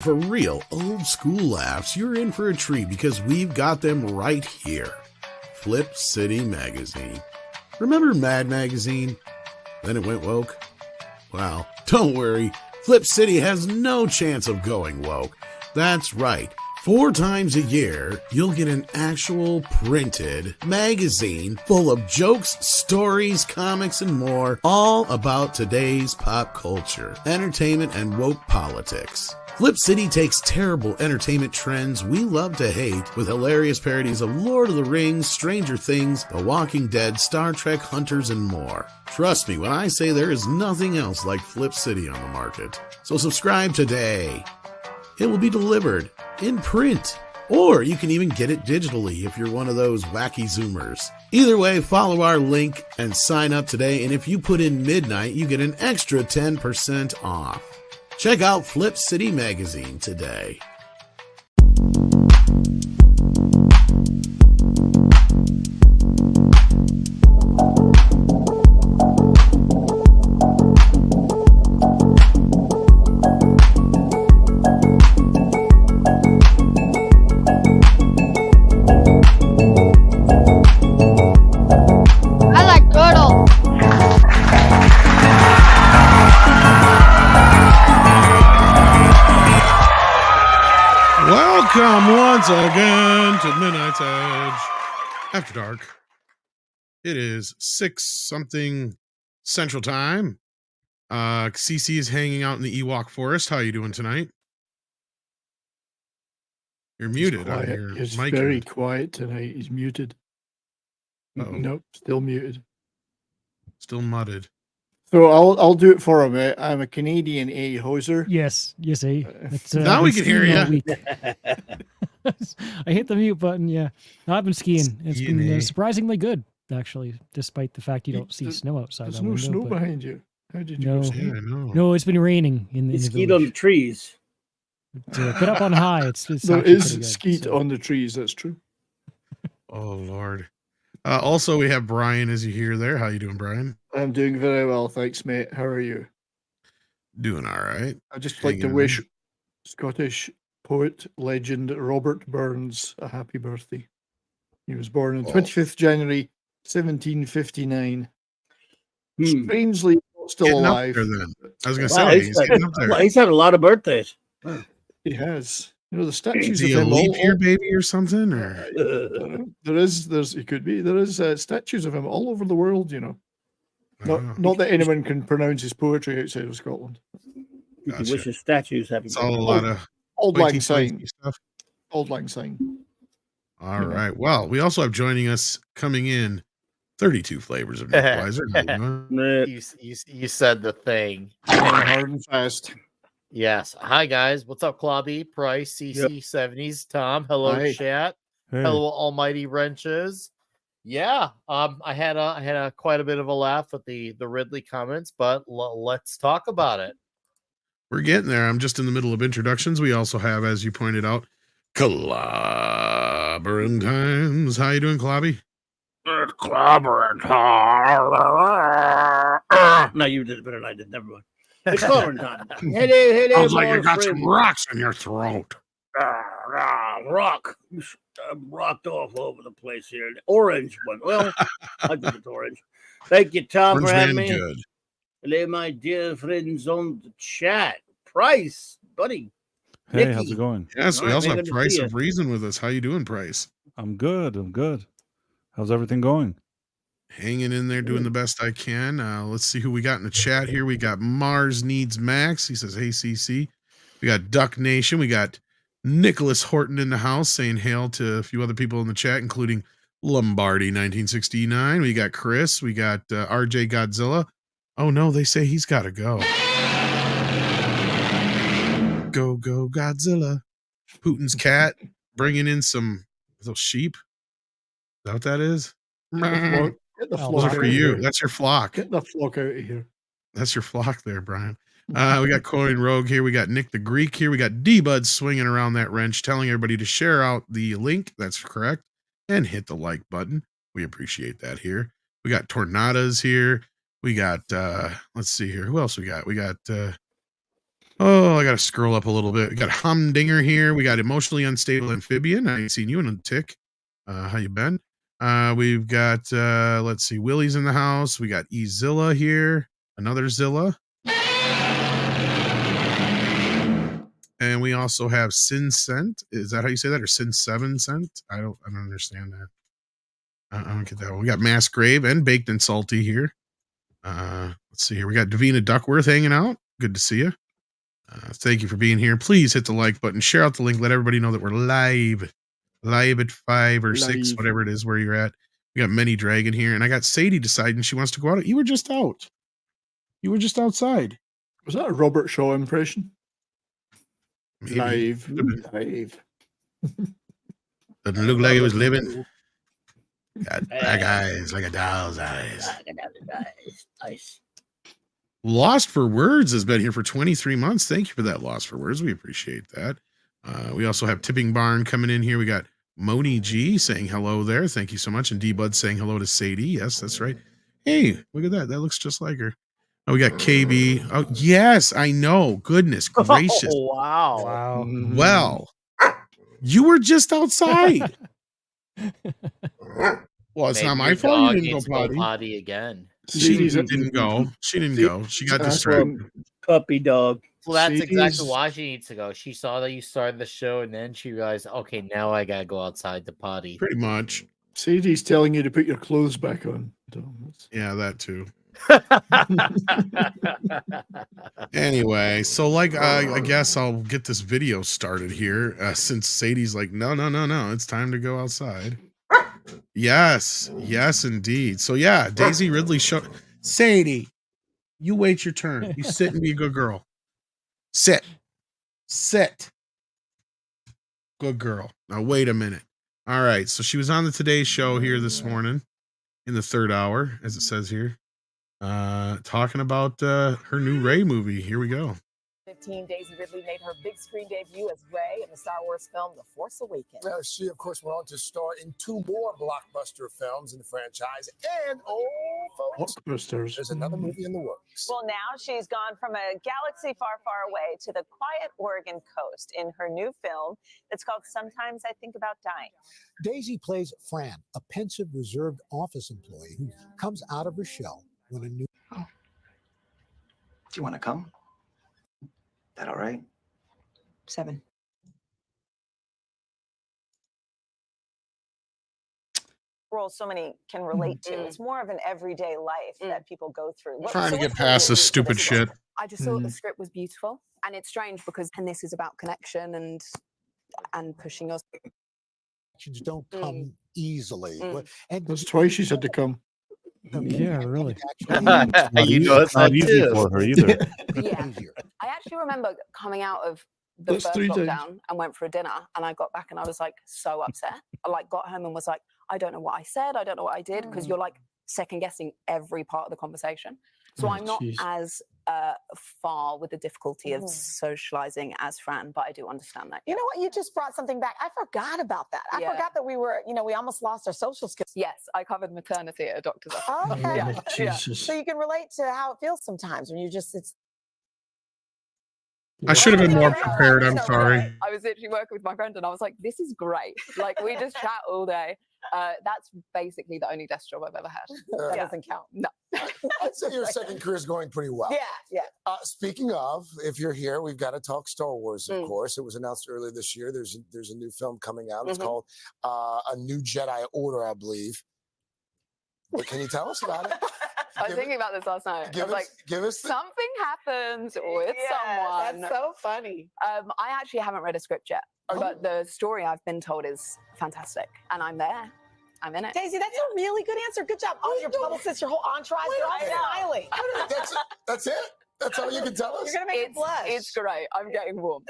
For real, old school laughs, you're in for a treat because we've got them right here. Flip City Magazine. Remember Mad Magazine? Then it went woke? Well, don't worry. Flip City has no chance of going woke. That's right. 4 times a year, you'll get an actual printed magazine full of jokes, stories, comics, and more, all about today's pop culture, entertainment, and woke politics. Flip City takes terrible entertainment trends we love to hate with hilarious parodies of Lord of the Rings, Stranger Things, The Walking Dead, Star Trek, Hunters, and more. Trust me when I say there is nothing else like Flip City on the market. So subscribe today. It will be delivered in print, or you can even get it digitally if you're one of those wacky Zoomers. Either way, follow our link and sign up today, and if you put in midnight, you get an extra 10% off. Check out Flip City Magazine today. I like turtle. Welcome once again to Midnight's Edge After Dark. It is 6-something Central Time. CC is hanging out in the Ewok Forest. How are you doing tonight? You're muted. It's very quiet tonight. He's muted. Uh-oh. Nope, still muted. Still mudded. So I'll do it for him. I'm a Canadian hoser. Yes, eh? Now we can hear you. I hit the mute button. Yeah, no, I've been skiing. It's been Skiing, eh? surprisingly good, actually, despite the fact you don't see snow outside. There's that no window, snow but- behind you. How did you No. go skiing? Yeah, I know. No, it's been raining in You the skied on the village. trees. But up on high, it's There actually pretty is good, skeet so. on the trees. That's true. Oh, Lord. Also, we have Brian, as you hear there. How you doing, Brian? I'm doing very well, thanks, mate. How are you? Doing all right. I'd just like to Hanging in. wish Scottish poet legend Robert Burns a happy birthday. He was born on Oh. 25th January 1759. Hmm. Strangely, not still Getting up alive. there, then. I was going to Wow, say, he's he's getting up there. Well, he's had a lot of birthdays. He has. You know, the statues Is of he a him leap all, year baby or something? Or there's he could be. There is statues of him all over the world, you know. Oh, Not that anyone can pronounce his poetry outside of Scotland. You Gotcha. wish his statues happy it's all a birthday. lot of Old Lang whitey Syne. spicy stuff. Old Lang Syne. All Yeah. right. Well, we also have joining us coming in 32 flavors of Nick Weiser. How you doing? Nah. You said the thing. Hard and fast. Yes. Hi guys. What's up, Clobby, Price, CC, 70s, Tom. Hello, Hi. chat. Hey. Hello, Almighty Wrenches. Yeah. I had a quite a bit of a laugh at the Ridley comments, but let's talk about it. We're getting there. I'm just in the middle of introductions. We also have, as you pointed out, Clobbering Times. How you doing, Clobby? Clobbering. No, you did it better than I did. Never mind. It's clobbering time. Hey, Sounds like you my got some friend. rocks in your throat. Rock. I'm rocked off over the place here. Orange one. Well, I think it's orange. Thank you, Tom, Orange for having Man me. good. Hello, my dear friends on the chat. Price, buddy. Hey, Nikki. how's it going? Yes, we All right, also man, have good to Price see of Reason with us. How you doing, Price? I'm good. How's everything going? Hanging in there, doing the best I can. Let's see who we got in the chat here. We got Mars Needs Max. He says, hey, CC. We got Duck Nation. We got Nicholas Horton in the house saying hail to a few other people in the chat, including Lombardi 1969. We got Chris. We got RJ Godzilla. Oh, no, they say he's got to go. Go, go, Godzilla. Putin's cat bringing in some those sheep. Is that what that is? Get the Oh, Those flock are for out of you. here. That's your flock. Get the flock out of here. That's your flock there, Brian. We got Coin Rogue here. We got Nick the Greek here. We got D-Bud swinging around that wrench, telling everybody to share out the link. That's correct. And hit the like button. We appreciate that here. We got Tornadoes here. We got, let's see here. Who else we got? We got Oh, I got to scroll up a little bit. We got Humdinger here. We got Emotionally Unstable Amphibian. I ain't seen you in a tick. How you been? We've got, let's see, Willie's in the house. We got Ezilla here. Another Zilla. And we also have Sin Scent. Is that how you say that? Or Sin 7 Scent? I don't understand that. I don't get that one. We got Mass Grave and Baked and Salty here. Let's see here. We got Davina Duckworth hanging out. Good to see you. Thank you for being here. Please hit the like button, share out the link, let everybody know that we're live at 5 or 6, whatever it is where you're at. We got Many Dragon here, and I got Sadie deciding she wants to go out. You were just out. You were just outside. Was that a Robert Shaw impression? Maybe. Live. Doesn't look like it was living. Got black eyes like a doll's eyes. Nice. Lost for Words has been here for 23 months. Thank you for that, Lost for Words. We appreciate that. We also have Tipping Barn coming in here. We got Moni G saying hello there. Thank you so much. And D-Bud saying hello to Sadie. Yes, that's right. Hey, look at that. That looks just like her. Oh, we got KB. Oh, yes, I know. Goodness gracious. Oh, wow. Wow. Well, you were just outside. Well, it's Maybe not my your fault dog you didn't needs go to potty. again. She didn't go. She didn't go. She got distracted. Puppy dog. Well, that's Sadie's- exactly why she needs to go. She saw that you started the show, and then she realized, okay, now I gotta go outside to potty. Pretty much. Sadie's telling you to put your clothes back on. So that's- Yeah, that too. Anyway, so like I guess I'll get this video started here since Sadie's like, no, it's time to go outside. Yes, indeed. So yeah, Daisy Ridley show. Sadie, you wait your turn. You sit and be a good girl. Sit. Good girl. Now wait a minute. All right, so she was on the Today Show here this morning in the 3rd hour, as it says here. Talking about her new Rey movie. Here we go. 15, Daisy Ridley made her big screen debut as Rey in the Star Wars film The Force Awakens. She, of course, went on to star in 2 more blockbuster films in the franchise. And, folks, Blockbusters. there's another movie in the works. Well, now she's gone from a galaxy far, far away to the quiet Oregon coast in her new film that's called Sometimes I Think About Dying. Daisy plays Fran, a pensive, reserved office employee who comes out of her shell when a new... Do you want to come? That all right? 7. Role so many can relate to. It's more of an everyday life that people go through. Trying to get past this stupid shit. I just thought the script was beautiful, and it's strange because this is about connection and pushing us. Connections don't come easily. And That's twice she's had to come. Yeah, really. You know, it's not easy too. for her either. Yeah, I actually remember coming out of the That's first 3 days. lockdown and went for a dinner, and I got back and I was like so upset. I like got home and was like, I don't know what I said, I don't know what I did, because you're like second guessing every part of the conversation. So I'm not as far with the difficulty of socializing as Fran, but I do understand that. You know what? You just brought something back. I forgot about that. I forgot that we were, we almost lost our social skills. Yes, I covered maternity at a doctor's office. Oh, okay. Yeah. Jesus. So you can relate to how it feels sometimes when it's I should have been more prepared. I'm sorry. I was literally working with my friend and I was like, this is great. Like, we just chat all day. That's basically the only desk job I've ever had. That doesn't count. No. I'd say your second career is going pretty well. Yeah. Speaking of, if you're here, we've got to talk Star Wars, of course. It was announced earlier this year. There's a new film coming out. It's called A New Jedi Order, I believe. What can you tell us about it? I was thinking about this last night. I was like, something happened with someone. That's so funny. I actually haven't read a script yet, but the story I've been told is fantastic, and I'm there. I'm in it. Daisy, that's a really good answer. Good job. All your publicists, your whole entourage, they're all smiling. That's it? That's all you can tell us? You're going to make it blush. It's great. I'm getting warm.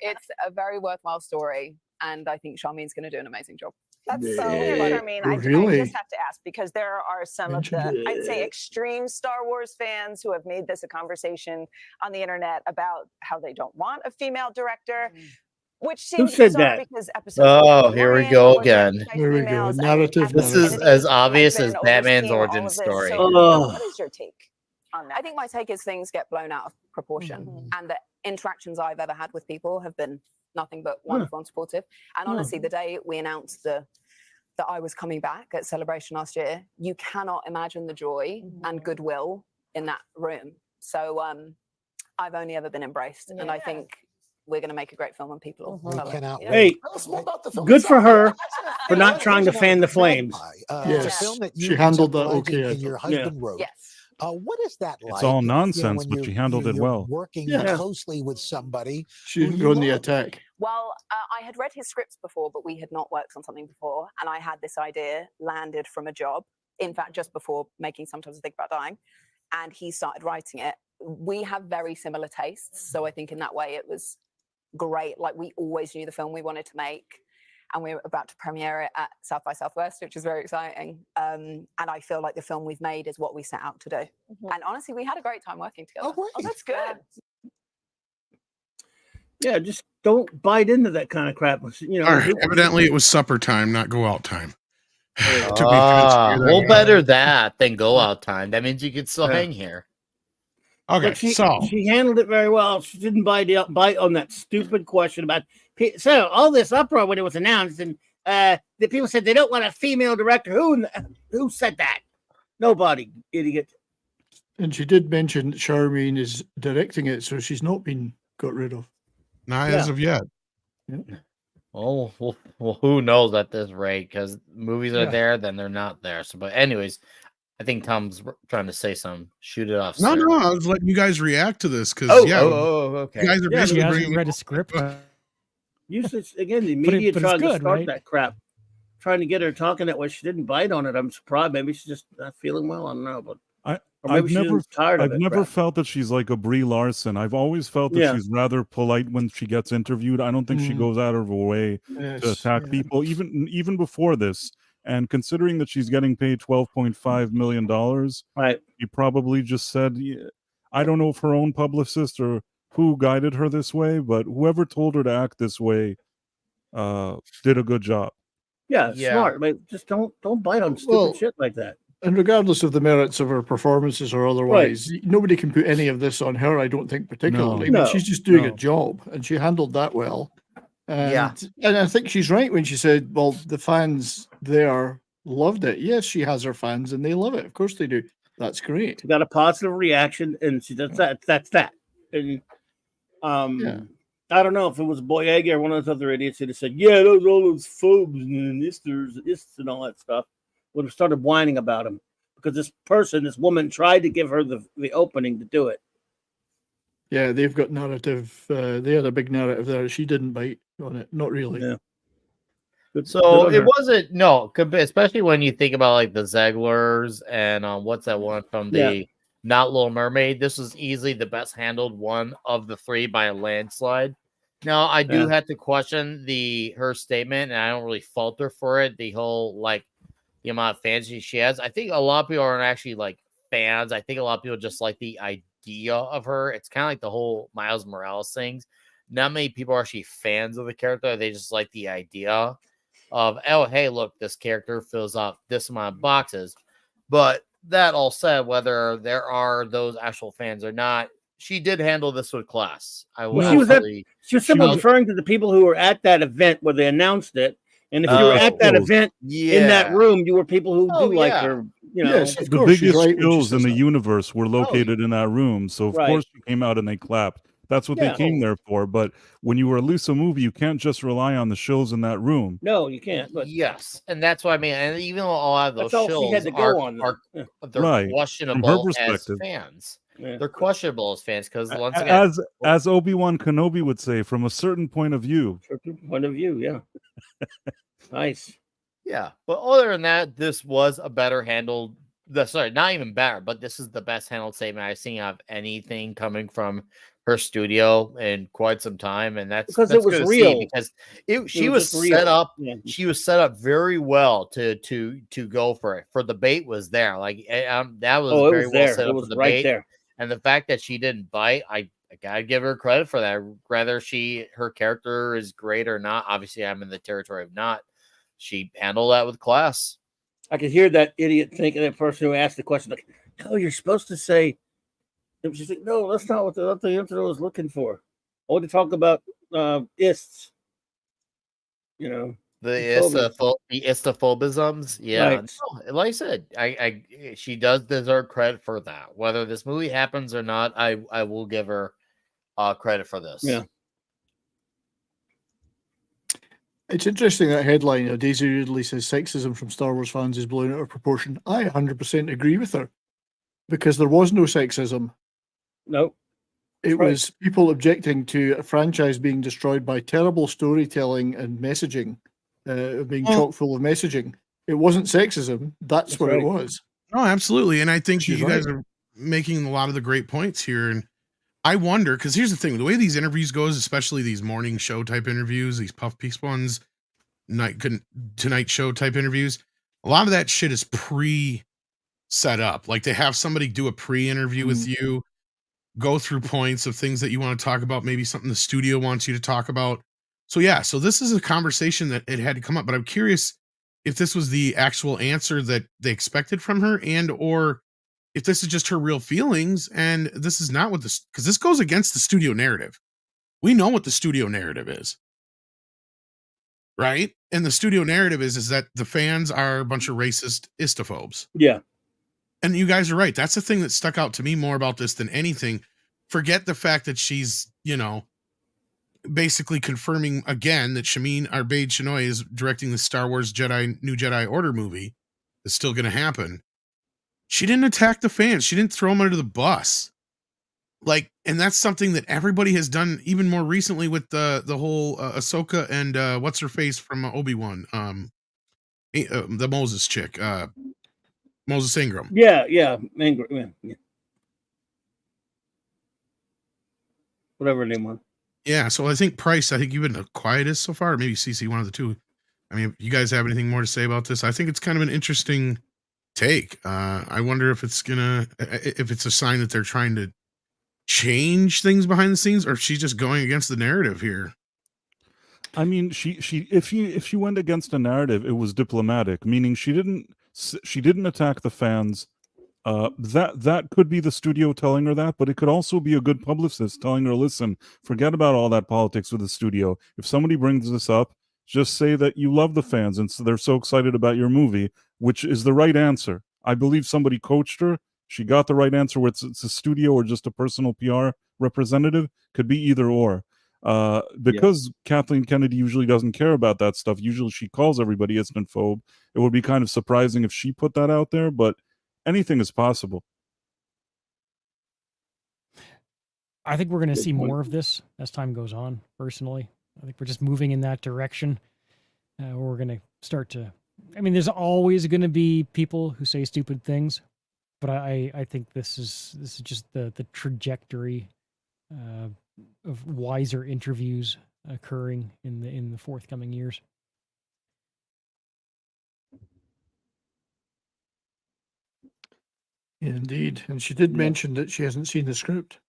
It's a very worthwhile story, and I think Charmine's going to do an amazing job. That's so funny. I mean, I just have to ask, because there are some of the, I'd say, extreme Star Wars fans who have made this a conversation on the internet about how they don't want a female director, which seems bizarre because episode here we go again. Here we go. Narrative. This is as obvious as Batman's origin story. What is your take? I think my take is things get blown out of proportion, and the interactions I've ever had with people have been nothing but wonderful and supportive. And honestly, the day we announced that I was coming back at Celebration last year, you cannot imagine the joy and goodwill in that room. So I've only ever been embraced, and I think we're going to make a great film, and people will love it. Hey, good for her for not trying to fan the flames. Yes, she handled that okay. I Your thought. husband wrote. Yes. What is that like? It's all you know, nonsense, when but you're- she handled it you're well. Working closely with somebody. She who didn't you go on the love. attack. Well, I had read his scripts before, but we had not worked on something before. And I had this idea landed from a job, in fact, just before making Sometimes I Think About Dying. And he started writing it. We have very similar tastes. So I think in that way it was great. Like, we always knew the film we wanted to make. And we were about to premiere it at South by Southwest, which is very exciting. And I feel like the film we've made is what we set out to do. And honestly, we had a great time working together. Oh, that's good. Yeah, just don't bite into that kind of crap. You know, All right, evidently it was supper time, not go out time. Took me We'll better that than go out time. That means you could still hang here. Okay, but she handled it very well. She didn't bite on that stupid question about. So all this uproar when it was announced, and the people said they don't want a female director. Who said that? Nobody, idiot. And she did mention Charmaine is directing it, so she's not been got rid of. Not as of yet. Oh, well, who knows at this rate? Because movies are there, then they're not there. So, but anyways, I think Tom's trying to say something. Shoot it off. No, sir. no, I was letting you guys react to this because okay. you guys are basically bringing read a script. Usually, again, the But media it's tried to good, start right? that crap, trying to get her talking that way. She didn't bite on it. I'm surprised. Maybe she's just not feeling well. I don't know, but or maybe she's just tired of I've it. never crap. felt that she's like a Brie Larson. I've always felt that she's rather polite when she gets interviewed. I don't think she goes out of her way to attack people, even before this. And considering that she's getting paid $12.5 million, right? She probably just said, I don't know if her own publicist or who guided her this way, but whoever told her to act this way did a good job. Yeah, smart. But just don't bite on stupid shit like that. And regardless of the merits of her performances or otherwise, nobody can put any of this on her, I don't think, particularly. No. I mean, she's just doing a job, and she handled that well. And I think she's right when she said, well, the fans there loved it. Yes, she has her fans, and they love it. Of course they do. That's great. She got a positive reaction, and she does that. That's that. And I don't know if it was Boyega or one of those other idiots who said, yeah, those all those phobes and this and all that stuff, would have started whining about him because this woman tried to give her the opening to do it. Yeah, they've got narrative. They had a big narrative there. She didn't bite on it. Not really. Yeah. So it wasn't especially when you think about like the Zeglers and what's that one from the Not Little Mermaid. This was easily the best handled one of the three by a landslide. Now I do have to question her statement, and I don't really fault her for it. The whole like the amount of fans she has. I think a lot of people aren't actually like fans. I think a lot of people just like the idea of her. It's kind of like the whole Miles Morales things. Not many people are actually fans of the character. They just like the idea of, oh, hey, look, this character fills up this amount of boxes. But that all said, whether there are those actual fans or not, she did handle this with class. She was simply referring to the people who were at that event where they announced it. And if you were at that event in that room, you were people who do like her. You know, yes, of the course, biggest right skills in the universe were located in that room. So of course she came out and they clapped. That's what they came there for. But when you release a movie, you can't just rely on the shills in that room. No, you can't. But yes, and that's what I mean. And even though all of those all she had shills to go on. they're questionable as fans. Yeah. They're questionable as fans because once again, as Obi-Wan Kenobi would say, from a certain point of view. Certain point of view, yeah. Nice. Yeah, but other than that, this was a better handled. Not even better, but this is the best handled statement I've seen of anything coming from her studio in quite some time, and that's because it was real. Because she was set up. Yeah. She was set up very well to go for it. For the bait was there, like that was very well set up for the bait. There. And the fact that she didn't bite, I gotta give her credit for that. Whether her character is great or not, obviously I'm in the territory of not. She handled that with class. I could hear that idiot thinking, that person who asked the question, like, "No, you're supposed to say And she's like, no, that's not what the internet was looking for. I want to talk about ists. You know, the istophobisms. Yeah, right. no, like I said, she does deserve credit for that. Whether this movie happens or not, I will give her credit for this. Yeah. It's interesting that headline, Daisy Ridley says sexism from Star Wars fans is blown out of proportion. I 100% agree with her because there was no sexism. No. It was people objecting to a franchise being destroyed by terrible storytelling and messaging, being chock full of messaging. It wasn't sexism. That's what it was. No, absolutely. And I think you guys are making a lot of the great points here. And I wonder, because here's the thing, the way these interviews goes, especially these morning show type interviews, these puff piece ones, tonight show type interviews, a lot of that shit is set up. Like they have somebody do a pre-interview with you, go through points of things that you want to talk about, maybe something the studio wants you to talk about. So yeah, so this is a conversation that it had to come up, but I'm curious if this was the actual answer that they expected from her, and or if this is just her real feelings, and this is not what this, because this goes against the studio narrative. We know what the studio narrative is, right? And the studio narrative is that the fans are a bunch of racist istophobes. Yeah. And you guys are right. That's the thing that stuck out to me more about this than anything. Forget the fact that she's, basically confirming again that Shameen Arbeid-Chinoy is directing the Star Wars New Jedi Order movie. It's still going to happen. She didn't attack the fans. She didn't throw them under the bus. And that's something that everybody has done even more recently with the whole Ahsoka and what's her face from Obi-Wan, the Moses chick, Moses Ingram. Yeah. Ingram. Yeah. Whatever her name was. Yeah, so I think Price, you've been the quietest so far. Maybe CC, one of the two. I mean, if you guys have anything more to say about this, I think it's kind of an interesting take. I wonder if it's a sign that they're trying to change things behind the scenes, or if she's just going against the narrative here. I mean, if she went against a narrative, it was diplomatic, meaning she didn't attack the fans. That could be the studio telling her that, but it could also be a good publicist telling her, listen, forget about all that politics with the studio. If somebody brings this up, just say that you love the fans and so they're so excited about your movie, which is the right answer. I believe somebody coached her. She got the right answer, whether it's a studio or just a personal PR representative. Could be either or. Because Kathleen Kennedy usually doesn't care about that stuff. Usually she calls everybody isn't-phobe. It would be kind of surprising if she put that out there, but anything is possible. I think we're going to see more of this as time goes on, personally. I think we're just moving in that direction. Where we're going to start to... I mean, there's always going to be people who say stupid things, but I think this is just the trajectory of wiser interviews occurring in the forthcoming years. Indeed, and she did mention that she hasn't seen the script.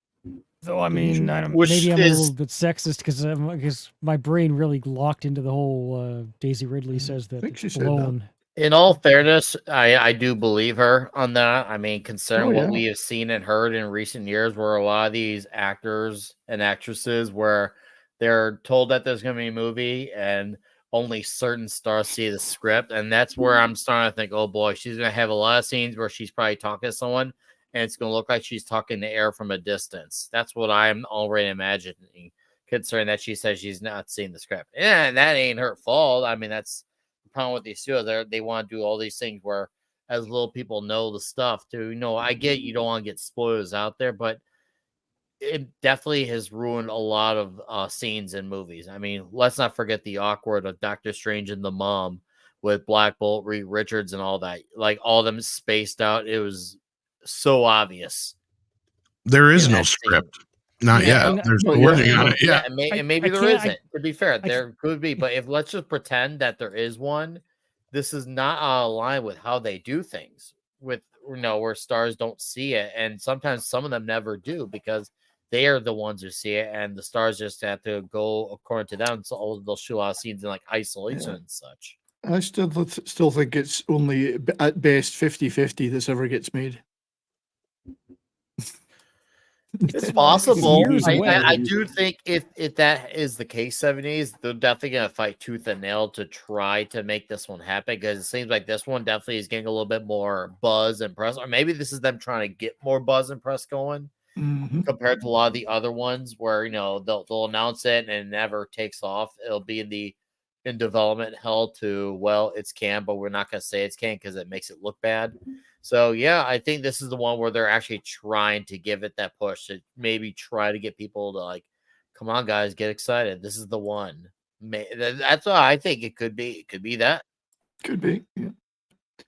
Though I mean, maybe I'm a little bit sexist because my brain really locked into the whole Daisy Ridley says that it's blown. In all fairness, I do believe her on that. I mean, considering what we have seen and heard in recent years, where a lot of these actors and actresses, where they're told that there's going to be a movie and only certain stars see the script, and that's where I'm starting to think, oh boy, she's going to have a lot of scenes where she's probably talking to someone, and it's going to look like she's talking to air from a distance. That's what I'm already imagining, considering that she says she's not seeing the script. And that ain't her fault. I mean, that's the problem with these studios. They want to do all these things where as little people know the stuff too. I get you don't want to get spoilers out there, but it definitely has ruined a lot of scenes in movies. I mean, let's not forget the awkward of Doctor Strange and the Mom with Black Bolt, Reed Richards, and all that. Like, all of them spaced out. It was so obvious. There is no script. Not yet. There's working on it. Yeah. And maybe there isn't. To be fair, there could be. But if let's just pretend that there is one, this is not aligned with how they do things. With where stars don't see it, and sometimes some of them never do because they are the ones who see it, and the stars just have to go according to them. So they'll show a lot of scenes in like isolation and such. I still think it's only at best 50-50 this ever gets made. It's possible. Years away. I do think if that is the case, 70s, they're definitely gonna fight tooth and nail to try to make this one happen, because it seems like this one definitely is getting a little bit more buzz and press, or maybe this is them trying to get more buzz and press going compared to a lot of the other ones where they'll announce it and it never takes off. It'll be in development hell to, well, it's canned, but we're not gonna say it's canned because it makes it look bad. So yeah, I think this is the one where they're actually trying to give it that push to maybe try to get people to like, come on, guys, get excited. This is the one. That's what I think it could be. It could be that. Could be. Yeah.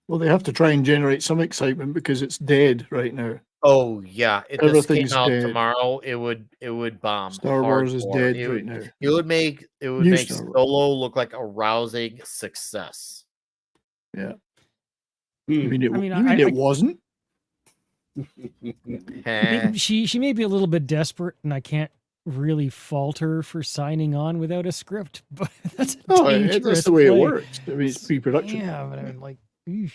Well, they have to try and generate some excitement because it's dead right now. Oh yeah, if this came Everything's out dead. tomorrow, it would bomb. Star Wars is hardcore. dead right now. It would make New Star Wars. Solo look like a rousing success. Yeah. You mean it wasn't? She may be a little bit desperate, and I can't really fault her for signing on without a script, but that's that's the way it works. I mean, it's pre-production. Yeah, but I mean, like, eesh.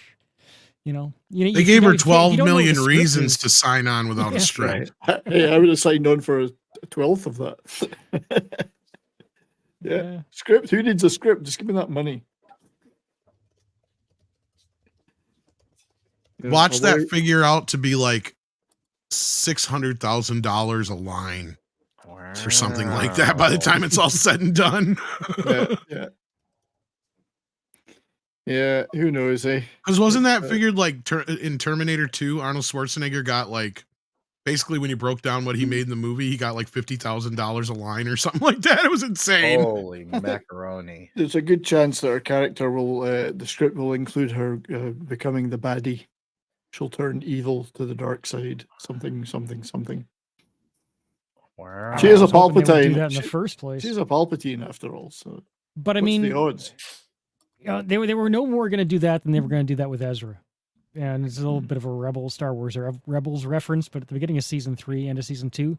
They gave her 12 million reasons to sign on without a script. Right. Hey, I would have signed on for a 12th of that. Yeah. Script. Who needs a script? Just give me that money. Watch that figure out to be like $600,000 a line or something like that by the time it's all said and done. Yeah, who knows, eh? Because wasn't that figured like in Terminator 2, Arnold Schwarzenegger got like, basically when you broke down what he made in the movie, he got like $50,000 a line or something like that. It was insane. Holy macaroni. There's a good chance that her character will, the script will include her becoming the baddie. She'll turn evil to the dark side. Something. Wow. She is a Palpatine. Do that in the first place. She's a Palpatine after all. So, but I what's mean, the odds? They were no more going to do that than they were going to do that with Ezra. And it's a little bit of a Star Wars or Rebels reference, but at the beginning of season 3 and of season 2,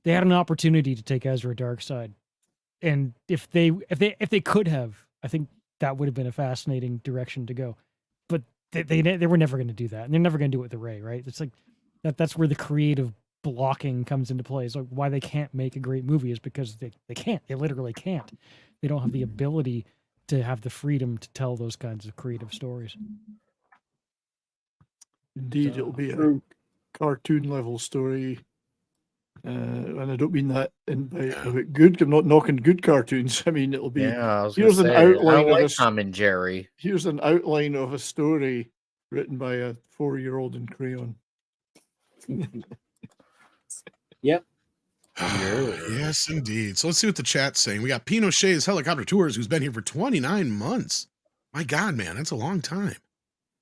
they had an opportunity to take Ezra dark side. And if they could have, I think that would have been a fascinating direction to go. But they were never going to do that, and they're never going to do it with the Rey, right? It's like that's where the creative blocking comes into play. It's like why they can't make a great movie is because they can't. They literally can't. They don't have the ability to have the freedom to tell those kinds of creative stories. Indeed, it'll be a cartoon level story. And I don't mean that in good. I'm not knocking good cartoons. I mean, it'll be here's an outline of Tom and Jerry. Here's an outline of a story written by a 4-year-old in crayon. Yep. Yes, indeed. So let's see what the chat's saying. We got Pinochet's Helicopter Tours, who's been here for 29 months. My God, man, that's a long time.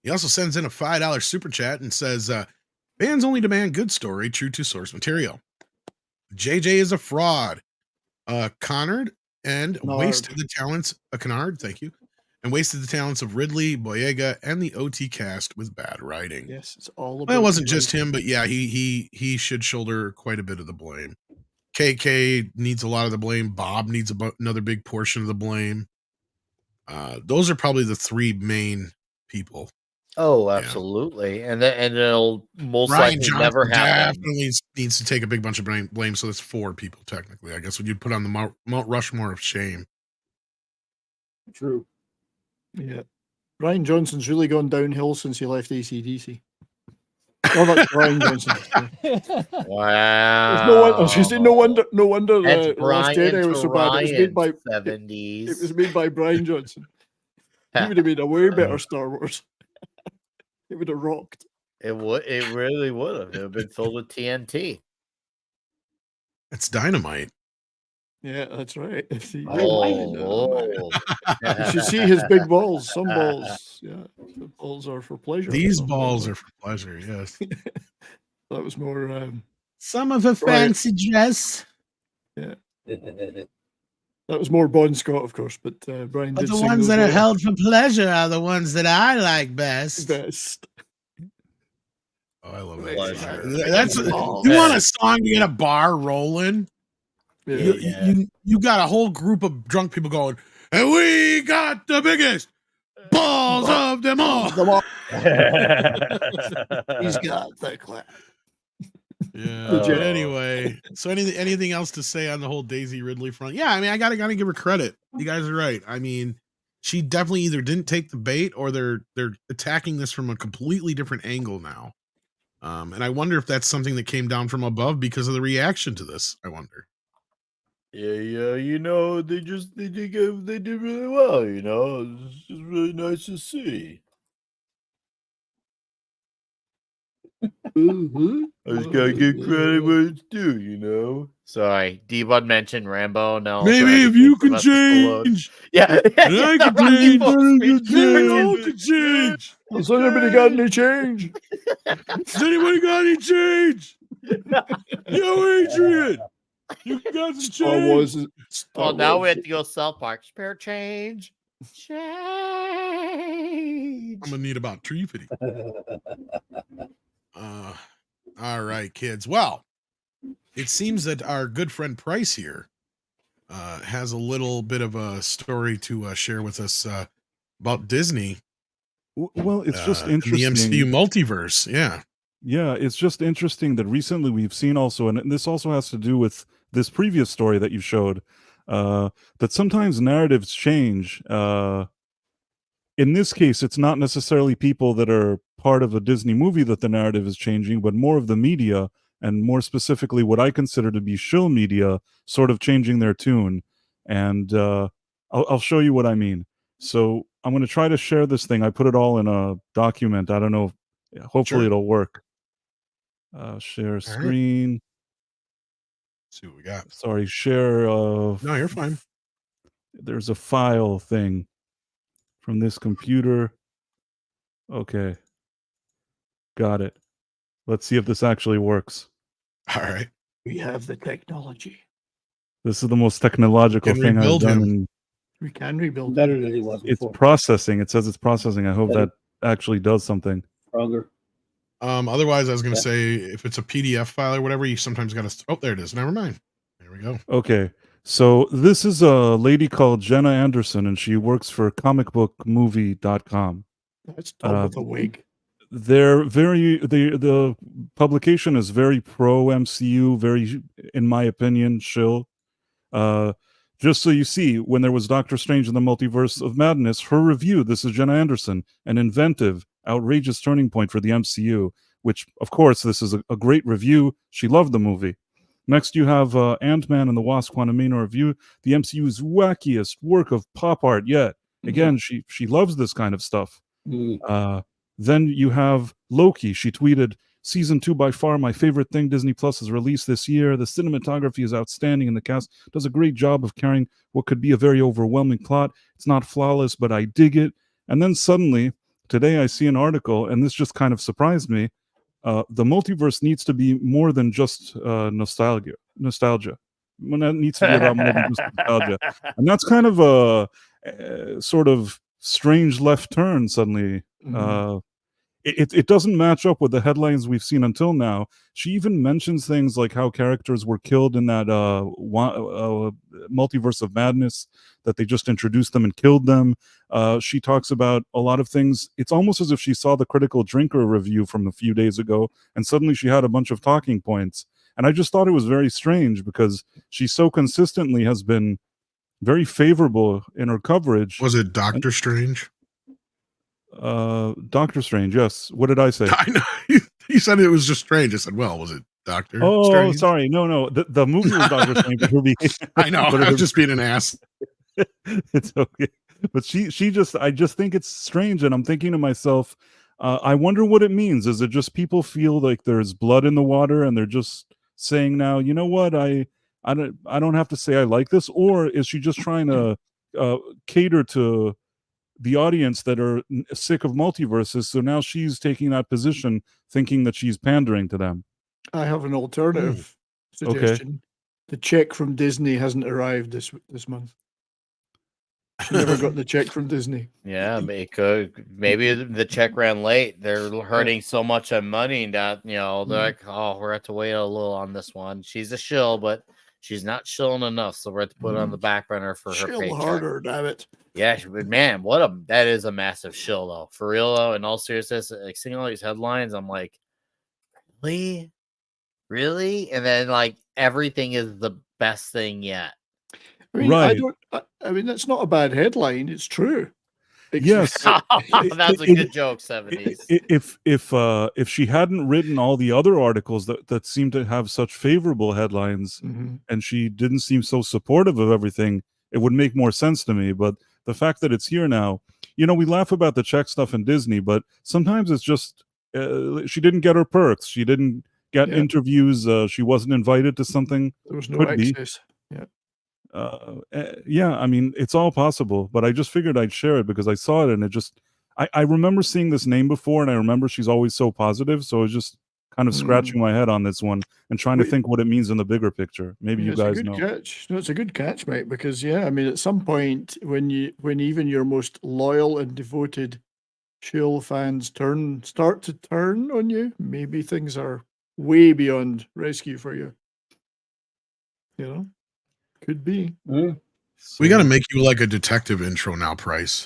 He also sends in a $5 super chat and says, fans only demand good story, true to source material. JJ is a fraud. Connard and wasted the talents. Connard, thank you. And wasted the talents of Ridley, Boyega, and the OT cast with bad writing. Yes, it's all about. Well, it wasn't just him, but yeah, he should shoulder quite a bit of the blame. KK needs a lot of the blame. Bob needs another big portion of the blame. Those are probably the three main people. Oh, absolutely. Yeah. And it'll most Ryan likely Johnson never happen. Definitely needs to take a big bunch of blame. So that's 4 people, technically. I guess when you put on the Mount Rushmore of shame. True. Yeah. Ryan Johnson's really gone downhill since he left AC/DC. Oh, that's Brian Johnson. Wow. No wonder Last Jedi was so bad. It was made by Brian Johnson. He would have made a way better Star Wars. It would have rocked. It really would have. It would have been filled with TNT. It's dynamite. Yeah, that's right. You You should see his big balls. Some balls, the balls are for pleasure. These balls are for pleasure, yes. That was more. Some of a fancy dress. Yeah. That was more Bon Scott, of course, but Brian did the sing ones those that are well. held for pleasure are the ones that I like best. Oh, I love that. That's you want a song to get a bar rolling. You got a whole group of drunk people going, and we got the biggest balls of them all. He's got the clap. Yeah. Anyway, so anything else to say on the whole Daisy Ridley front? Yeah, I mean, I gotta give her credit. You guys are right. I mean, she definitely either didn't take the bait or they're attacking this from a completely different angle now. And I wonder if that's something that came down from above because of the reaction to this. I wonder. Yeah, you know, they did really well, you know. It's just really nice to see. I just gotta give credit where it's due, you know. Sorry, D-Bud mentioned Rambo. No, maybe if you can change, yeah, and I can change, all can change. Has anybody got any change? Has anybody got any change? Yo, Adrian, you got some change. Now we have to go South Park. Spare change. I'm gonna need about $3.50. All right, kids. Well, it seems that our good friend Price here has a little bit of a story to share with us about Disney. Well, it's just interesting. The MCU multiverse. Yeah, it's just interesting that recently we've seen also, and this also has to do with this previous story that you showed, that sometimes narratives change. In this case, it's not necessarily people that are part of a Disney movie that the narrative is changing, but more of the media, and more specifically what I consider to be shill media, sort of changing their tune. And I'll show you what I mean. So I'm going to try to share this thing. I put it all in a document. I don't know. Hopefully it'll work. Share screen. Let's see what we got. Sorry, share. No, you're fine. There's a file thing from this computer. Okay. Got it. Let's see if this actually works. All right. We have the technology. This is the most technological thing I've done. We can rebuild better than he was before. It's processing. It says it's processing. I hope that actually does something. Stronger. Otherwise, I was going to say, if it's a PDF file or whatever, you sometimes got to. Oh, there it is. Never mind. There we go. Okay. So this is a lady called Jenna Anderson, and she works for comicbookmovie.com. That's Tom with a wig. They're the publication is very pro MCU, very, in my opinion, shill. Just so you see, when there was Doctor Strange in the Multiverse of Madness, her review, this is Jenna Anderson, an inventive, outrageous turning point for the MCU, which, of course, this is a great review. She loved the movie. Next, you have Ant-Man and the Wasp Quantumania review, the MCU's wackiest work of pop art yet. Again, she loves this kind of stuff. Then you have Loki. She tweeted, Season 2 by far my favorite thing Disney Plus has released this year. The cinematography is outstanding and the cast does a great job of carrying what could be a very overwhelming plot. It's not flawless, but I dig it. And then suddenly, today I see an article, and this just kind of surprised me. The multiverse needs to be more than just nostalgia. When that needs to be about more than just nostalgia. And that's kind of a sort of strange left turn suddenly. It doesn't match up with the headlines we've seen until now. She even mentions things like how characters were killed in that Multiverse of Madness, that they just introduced them and killed them. She talks about a lot of things. It's almost as if she saw the Critical Drinker review from a few days ago, and suddenly she had a bunch of talking points. And I just thought it was very strange because she so consistently has been very favorable in her coverage. Was it Doctor Strange? Doctor Strange, yes. What did I say? I know. You said it was just strange. I said, well, was it Doctor Strange? Sorry. No. The movie was Doctor Strange. I know. I was just being an ass. It's okay. But I just think it's strange. And I'm thinking to myself, I wonder what it means. Is it just people feel like there's blood in the water and they're just saying now, you know what? I don't have to say I like this. Or is she just trying to cater to the audience that are sick of multiverses, so now she's taking that position, thinking that she's pandering to them? I have an alternative suggestion. Okay. The check from Disney hasn't arrived this month. She never got the check from Disney. Yeah, maybe the check ran late. They're hurting so much on money that they're like, oh, we're have to wait a little on this one. She's a shill, but she's not shilling enough, so we're have to put it on the back burner for her paycheck. Harder, damn it. Yeah, but man, that is a massive shill though. For real though, in all seriousness, like seeing all these headlines, I'm like, really? really? And then like everything is the best thing yet. I mean, Right. I mean, that's not a bad headline. It's true. Yes, that's a good joke. 70s. If she hadn't written all the other articles that seem to have such favorable headlines, and she didn't seem so supportive of everything, it would make more sense to me. But the fact that it's here now, you know, we laugh about the check stuff in Disney, but sometimes it's just she didn't get her perks. She didn't get interviews. She wasn't invited to something. There was no access. Yeah. Yeah, I mean, it's all possible, but I just figured I'd share it because I saw it and it just, I remember seeing this name before, and I remember she's always so positive, so I was just kind of scratching my head on this one and trying to think what it means in the bigger picture. Maybe you guys know. Catch. No, it's a good catch, mate, because yeah, I mean, at some point when even your most loyal and devoted Shill fans start to turn on you, maybe things are way beyond rescue for you. You know? Could be. We got to make you like a detective intro now, Price.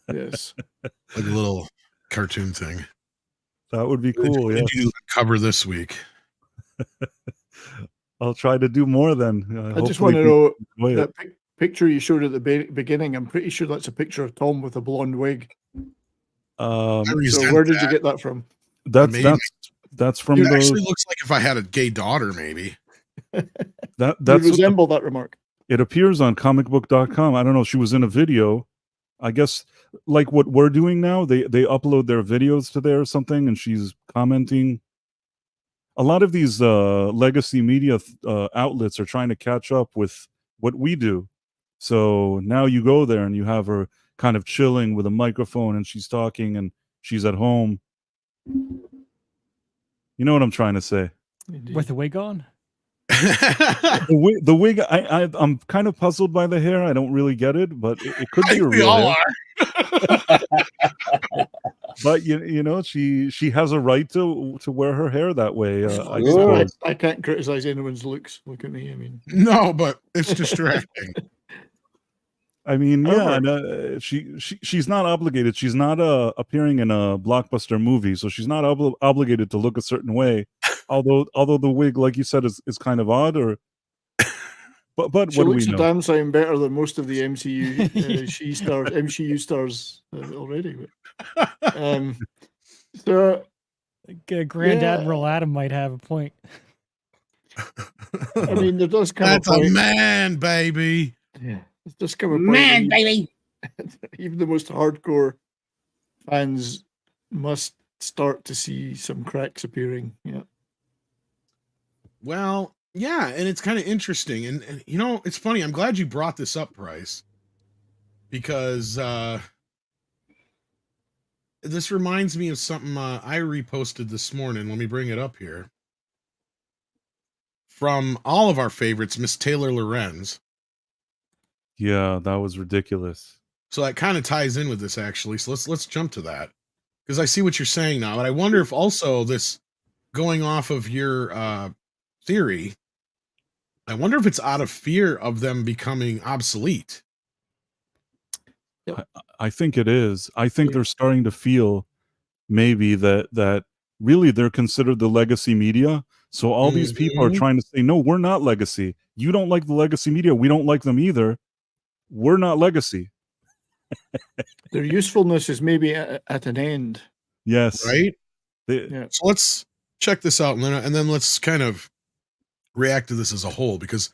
Yes. Like a little cartoon thing. That would be cool. What did you cover this week? I'll try to do more then. I just want to know that picture you showed at the beginning. I'm pretty sure that's a picture of Tom with a blonde wig. So where did you get that from? That's from it actually looks like if I had a gay daughter, maybe. That resemble that remark. It appears on comicbook.com. I don't know. She was in a video. I guess like what we're doing now, they upload their videos to there or something, and she's commenting. A lot of these legacy media outlets are trying to catch up with what we do. So now you go there and you have her kind of chilling with a microphone, and she's talking, and she's at home. You know what I'm trying to say? With the wig on? The wig, I'm kind of puzzled by the hair. I don't really get it, but it could be a real all hair. But you know, she has a right to wear her hair that way. I suppose. I can't criticize anyone's looks. Look at me. I mean, no, but it's distracting. I mean, yeah, and, she's not obligated. She's not appearing in a blockbuster movie, so she's not obligated to look a certain way. Although the wig, like you said, is kind of odd, or but what do we know? She looks a damn sight better than most of the MCU stars already. So, Grand Admiral Adam might have a point. I mean, there does come That's a man, baby. Yeah, it does come a point. Man, baby. Even the most hardcore fans must start to see some cracks appearing. Yeah. Well, yeah, and it's kind of interesting. And you know, it's funny. I'm glad you brought this up, Price, because this reminds me of something I reposted this morning. Let me bring it up here. From all of our favorites, Miss Taylor Lorenz. Yeah, that was ridiculous. So that kind of ties in with this, actually. So let's jump to that, because I see what you're saying now. But I wonder if also this, going off of your theory, I wonder if it's out of fear of them becoming obsolete. I think it is. I think they're starting to feel maybe that really they're considered the legacy media. So all these people are trying to say, no, we're not legacy. You don't like the legacy media. We don't like them either. We're not legacy. Their usefulness is maybe at an end. Yes. Right? So let's check this out, and then let's kind of react to this as a whole, because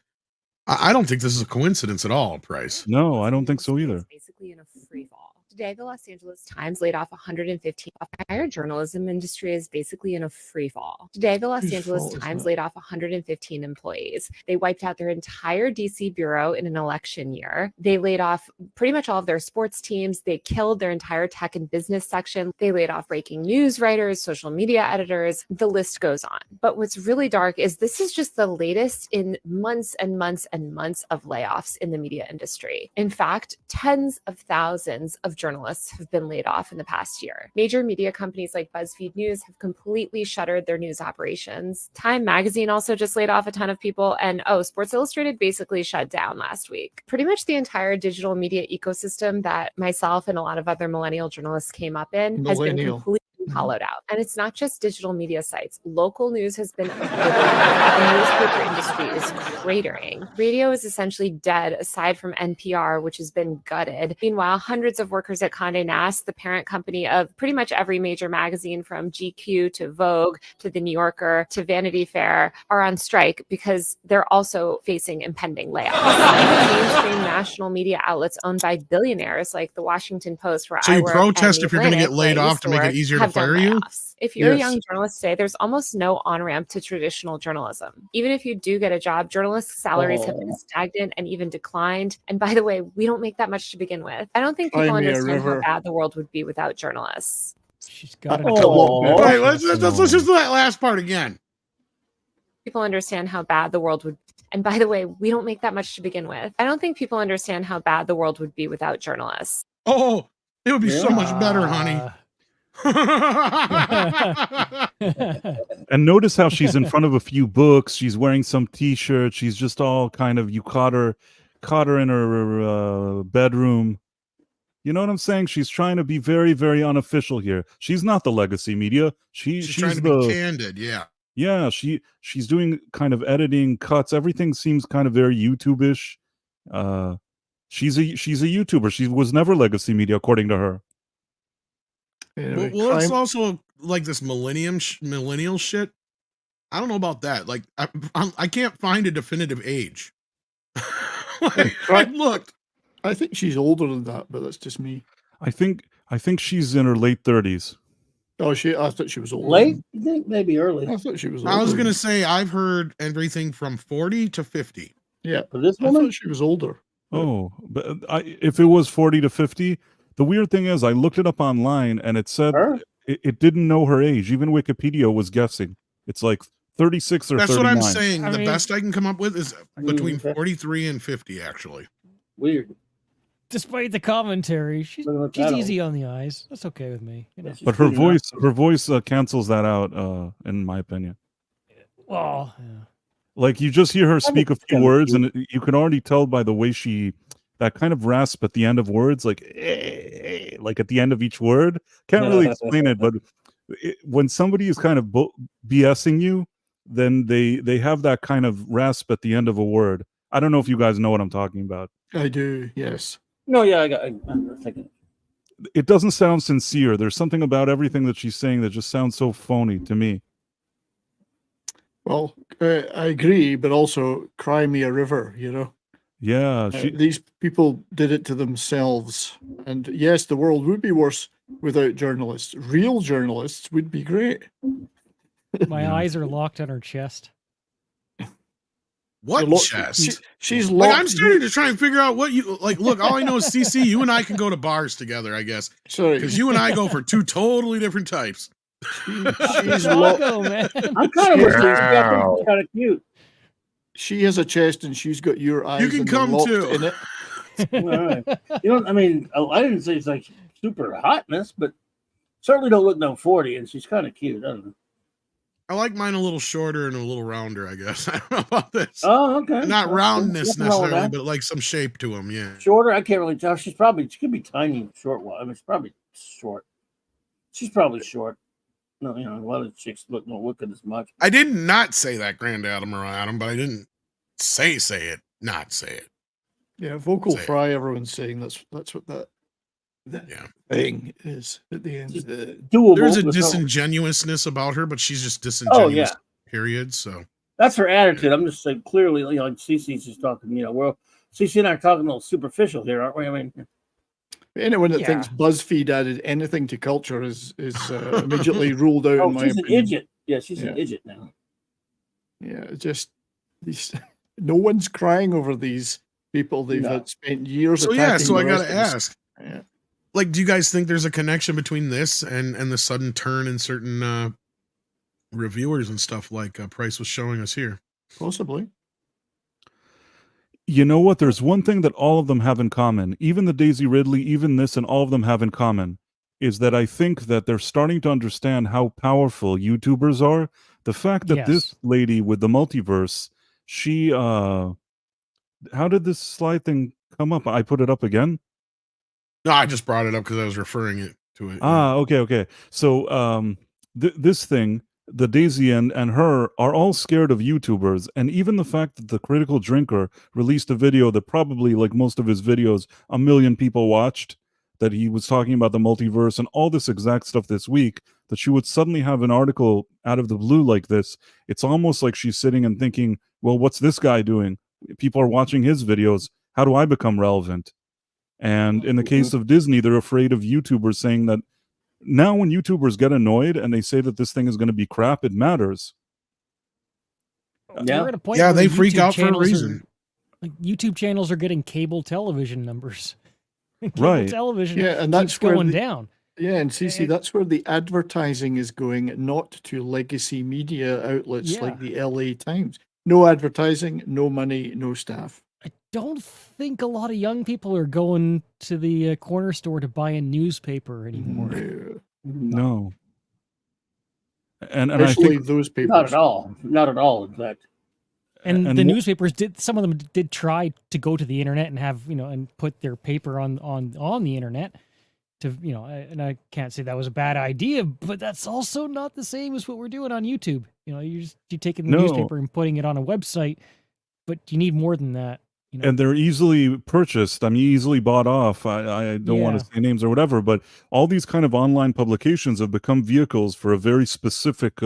I don't think this is a coincidence at all, Price. No, I don't think so either. Basically in a free fall. Today, the Los Angeles Times laid off 115. The entire journalism industry is basically in a free fall. Today, the Los Angeles Times laid off 115 employees. They wiped out their entire DC bureau in an election year. They laid off pretty much all of their sports teams. They killed their entire tech and business section. They laid off breaking news writers, social media editors. The list goes on. But what's really dark is this is just the latest in months and months and months of layoffs in the media industry. In fact, tens of thousands of journalists have been laid off in the past year. Major media companies like BuzzFeed News have completely shuttered their news operations. Time Magazine also just laid off a ton of people. And Sports Illustrated basically shut down last week. Pretty much the entire digital media ecosystem that myself and a lot of other millennial journalists came up in has been completely hollowed out. And it's not just digital media sites. Local news has been the newspaper industry is cratering. Radio is essentially dead aside from NPR, which has been gutted. Meanwhile, hundreds of workers at Condé Nast, the parent company of pretty much every major magazine from GQ to Vogue to The New Yorker to Vanity Fair, are on strike because they're also facing impending layoffs. Even mainstream national media outlets owned by billionaires like the Washington Post, where so I you work, protest and if you're going to get laid off to make it easier to fire you? If you're a young journalist today, there's almost no on-ramp to traditional journalism. Even if you do get a job, journalists' salaries have been stagnant and even declined. And by the way, we don't make that much to begin with. I don't think people understand how bad the world would be without journalists. She's got Wait, let's listen to that last part again. People understand how bad the world would. And by the way, we don't make that much to begin with. I don't think people understand how bad the world would be without journalists. Oh, it would be so much better, honey. And notice how she's in front of a few books. She's wearing some T-shirts. She's just all kind of, you caught her in her bedroom. You know what I'm saying? She's trying to be very, very unofficial here. She's not the legacy media. She's trying to be candid. Yeah. Yeah. She's doing kind of editing cuts. Everything seems kind of very YouTube-ish. She's a YouTuber. She was never legacy media, according to her. Anyway, well, it's also like this millennial shit. I don't know about that. Like, I can't find a definitive age. I looked. I think she's older than that, but that's just me. I think she's in her late 30s. Oh, I thought she was older. Late? You think maybe early? I thought she was older. I was gonna say I've heard everything from 40 to 50. Yeah, for this woman, I thought she was older. Oh, but if it was 40 to 50, the weird thing is I looked it up online and it said it didn't know her age. Even Wikipedia was guessing. It's like 36 or 39. That's what I'm saying. The best I can come up with is between 43 and 50, actually. Weird. Despite the commentary, she's easy on the eyes. That's okay with me. You know? But her voice cancels that out, in my opinion. Well, yeah. Like you just hear her speak a few words, and you can already tell by the way that kind of rasp at the end of words, like at the end of each word. Can't really explain it, but when somebody is kind of BSing you, then they have that kind of rasp at the end of a word. I don't know if you guys know what I'm talking about. I do, yes. No, yeah, I'm thinking. It doesn't sound sincere. There's something about everything that she's saying that just sounds so phony to me. Well, I agree, but also cry me a river, you know? Yeah. These people did it to themselves. And yes, the world would be worse without journalists. Real journalists would be great. My eyes are locked on her chest. What chest? She's like, locked. I'm starting to try and figure out what you like. Look, all I know is CC. You and I can go to bars together, I guess. Sorry, because you and I go for two totally different types. She's locked. Man. I'm kind of kind of cute. She has a chest, and she's got your eyes. You can come too. In it. All right. You know, I mean, I didn't say it's like super hotness, but certainly don't look no 40, and she's kind of cute. I don't know. I like mine a little shorter and a little rounder, I guess. I don't know about this. Oh, okay. Not roundness necessarily, but like some shape to them, yeah. Shorter, I can't really tell. She could be tiny, short. Well, I mean, it's probably short. She's probably short. No, you know, a lot of chicks don't look at as much. I did not say that, Grand Adam or Adam, but I didn't say it, not say it. Yeah, vocal fry. Everyone's saying that's what that thing is at the end. There's a disingenuousness about her, but she's just disingenuous. Period. So that's her attitude. I'm just saying clearly, you know, like Cece's just talking. You know, Cece and I are talking a little superficial here, aren't we? I mean, anyone that thinks BuzzFeed added anything to culture is immediately ruled out. In my she's opinion. An idiot. Yeah, she's an idiot now. Yeah, just these. No one's crying over these people. They've had spent years. So so I gotta ask. Yeah. Like, do you guys think there's a connection between this and the sudden turn in certain reviewers and stuff like Price was showing us here? Possibly. You know what? There's one thing that all of them have in common. Even the Daisy Ridley, even this, and all of them have in common is that I think that they're starting to understand how powerful YouTubers are. The fact that this lady with the multiverse, she, how did this slide thing come up? I put it up again. No, I just brought it up because I was referring it to it. Okay. So this thing, the Daisy and her are all scared of YouTubers, and even the fact that the Critical Drinker released a video that probably, like most of his videos, 1 million people watched, that he was talking about the multiverse and all this exact stuff this week, that she would suddenly have an article out of the blue like this. It's almost like she's sitting and thinking, well, what's this guy doing? People are watching his videos. How do I become relevant? And in the case of Disney, they're afraid of YouTubers saying that now when YouTubers get annoyed and they say that this thing is going to be crap, it matters. We're at a point yeah, where they freak YouTube out for a channels reason. like YouTube channels are getting cable television numbers. Cable Right. television and that's keeps going where down. Yeah, and CC, that's where the advertising is going, not to legacy media outlets like the LA Times. No advertising, no money, no staff. I don't think a lot of young people are going to the corner store to buy a newspaper anymore. No. And I Especially think those papers. Not at all. Not at all, in fact. And And the mo- newspapers some of them did try to go to the internet and have, and put their paper on the internet to, and I can't say that was a bad idea, but that's also not the same as what we're doing on YouTube. You're taking the No. newspaper and putting it on a website, but you need more than that. And they're easily purchased. I mean, easily bought off. I don't want to say names or whatever, but all these kind of online publications have become vehicles for a very specific,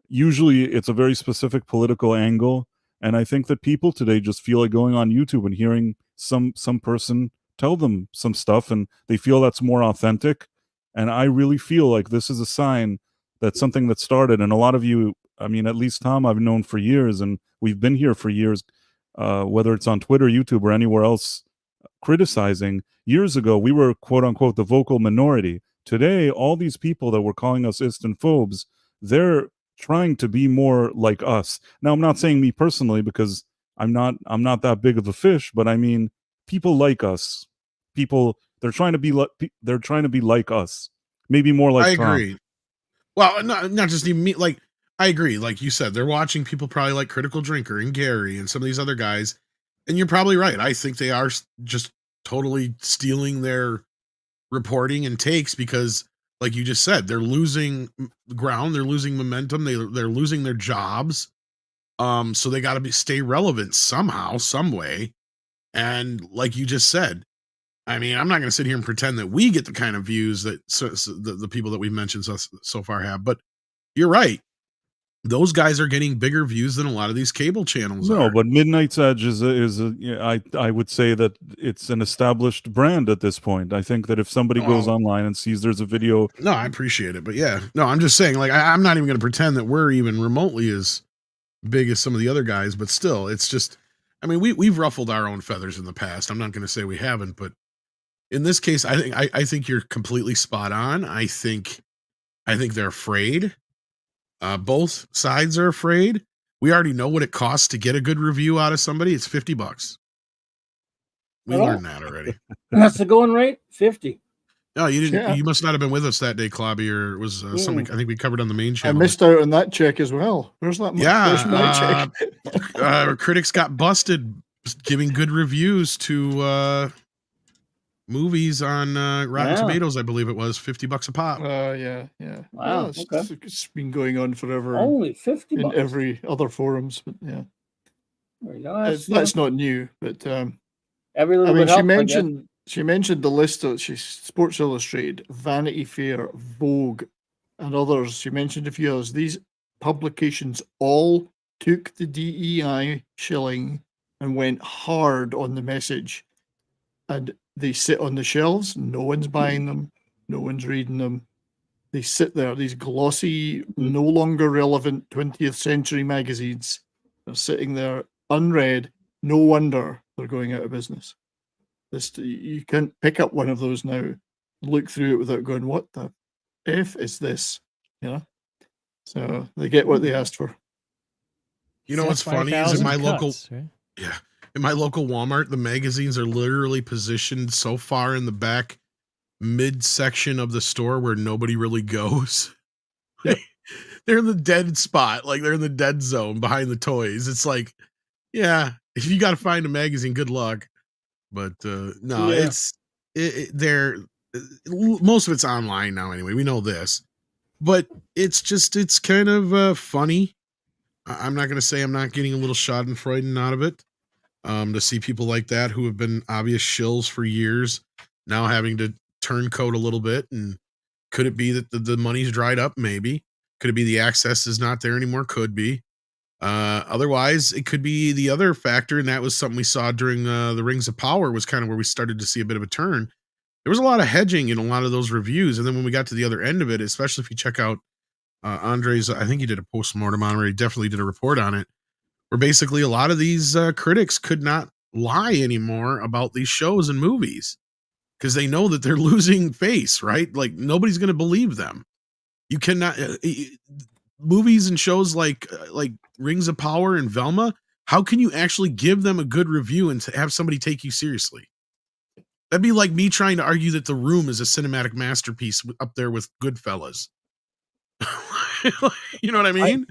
usually it's a very specific political angle. And I think that people today just feel like going on YouTube and hearing some person tell them some stuff, and they feel that's more authentic. And I really feel like this is a sign that something that started, and a lot of you, I mean, at least Tom, I've known for years, and we've been here for years, whether it's on Twitter, YouTube, or anywhere else, criticizing. Years ago, we were, quote unquote, the vocal minority. Today, all these people that were calling us ist and phobes, they're trying to be more like us. Now, I'm not saying me personally, because I'm not that big of a fish, but I mean, people like us. People, they're trying to be like us. Maybe more like I Tom. agree. Well, not just even me. Like, I agree. Like you said, they're watching people probably like Critical Drinker and Gary and some of these other guys. And you're probably right. I think they are just totally stealing their reporting and takes because, like you just said, they're losing ground. They're losing momentum. They're losing their jobs. So they got to stay relevant somehow, some way. And like you just said, I mean, I'm not going to sit here and pretend that we get the kind of views that the people that we've mentioned so far have, but you're right. Those guys are getting bigger views than a lot of these cable channels No, are. but Midnight's Edge I would say that it's an established brand at this point. I think that if somebody goes online and sees there's a video. No, I appreciate it. But yeah, no, I'm just saying, like, I'm not even going to pretend that we're even remotely as big as some of the other guys, but still, it's just, I mean, we've ruffled our own feathers in the past. I'm not going to say we haven't, but in this case, I think you're completely spot on. I think they're afraid. Both sides are afraid. We already know what it costs to get a good review out of somebody. It's $50. We learned that already. That's the going rate. 50. No, you didn't. Yeah. You must not have been with us that day, Clobby, or it was something I think we covered on the main channel. I missed out on that check as well. Where's that? Yeah, my check? Critics got busted giving good reviews to movies on Rotten Tomatoes. I believe it was $50 a pop. Yeah. Wow. Well, it's been going on forever. Only $50 in every other forums, but yeah, there you go. that's not new. But every little I mean, bit she mentioned the list of Sports Illustrated, Vanity Fair, Vogue, and others. She mentioned a few others. These publications all took the DEI shilling and went hard on the message, and they sit on the shelves. No one's buying them. No one's reading them. They sit there. These glossy, no longer relevant 20th century magazines are sitting there unread. No wonder they're going out of business. You can't pick up one of those now, look through it without going, what the F is this? So they get what they asked for. You know what's funny is in my local Walmart, the magazines are literally positioned so far in the back midsection of the store where nobody really goes. They're in the dead spot, like they're in the dead zone behind the toys. It's like, yeah, if you got to find a magazine, good luck. But no, they're most of it's online now anyway. We know this. But it's kind of funny. I'm not going to say I'm not getting a little schadenfreude out of it. To see people like that who have been obvious shills for years now having to turncoat a little bit. And could it be that the money's dried up? Maybe. Could it be the access is not there anymore? Could be. Otherwise, it could be the other factor, and that was something we saw during the Rings of Power was kind of where we started to see a bit of a turn. There was a lot of hedging in a lot of those reviews, and then when we got to the other end of it, especially if you check out Andre's, I think he did a postmortem on it, or he definitely did a report on it, where basically a lot of these critics could not lie anymore about these shows and movies because they know that they're losing face, right? Like nobody's going to believe them. You cannot movies and shows like Rings of Power and Velma. How can you actually give them a good review and to have somebody take you seriously? That'd be like me trying to argue that The Room is a cinematic masterpiece up there with Goodfellas. You know what I mean?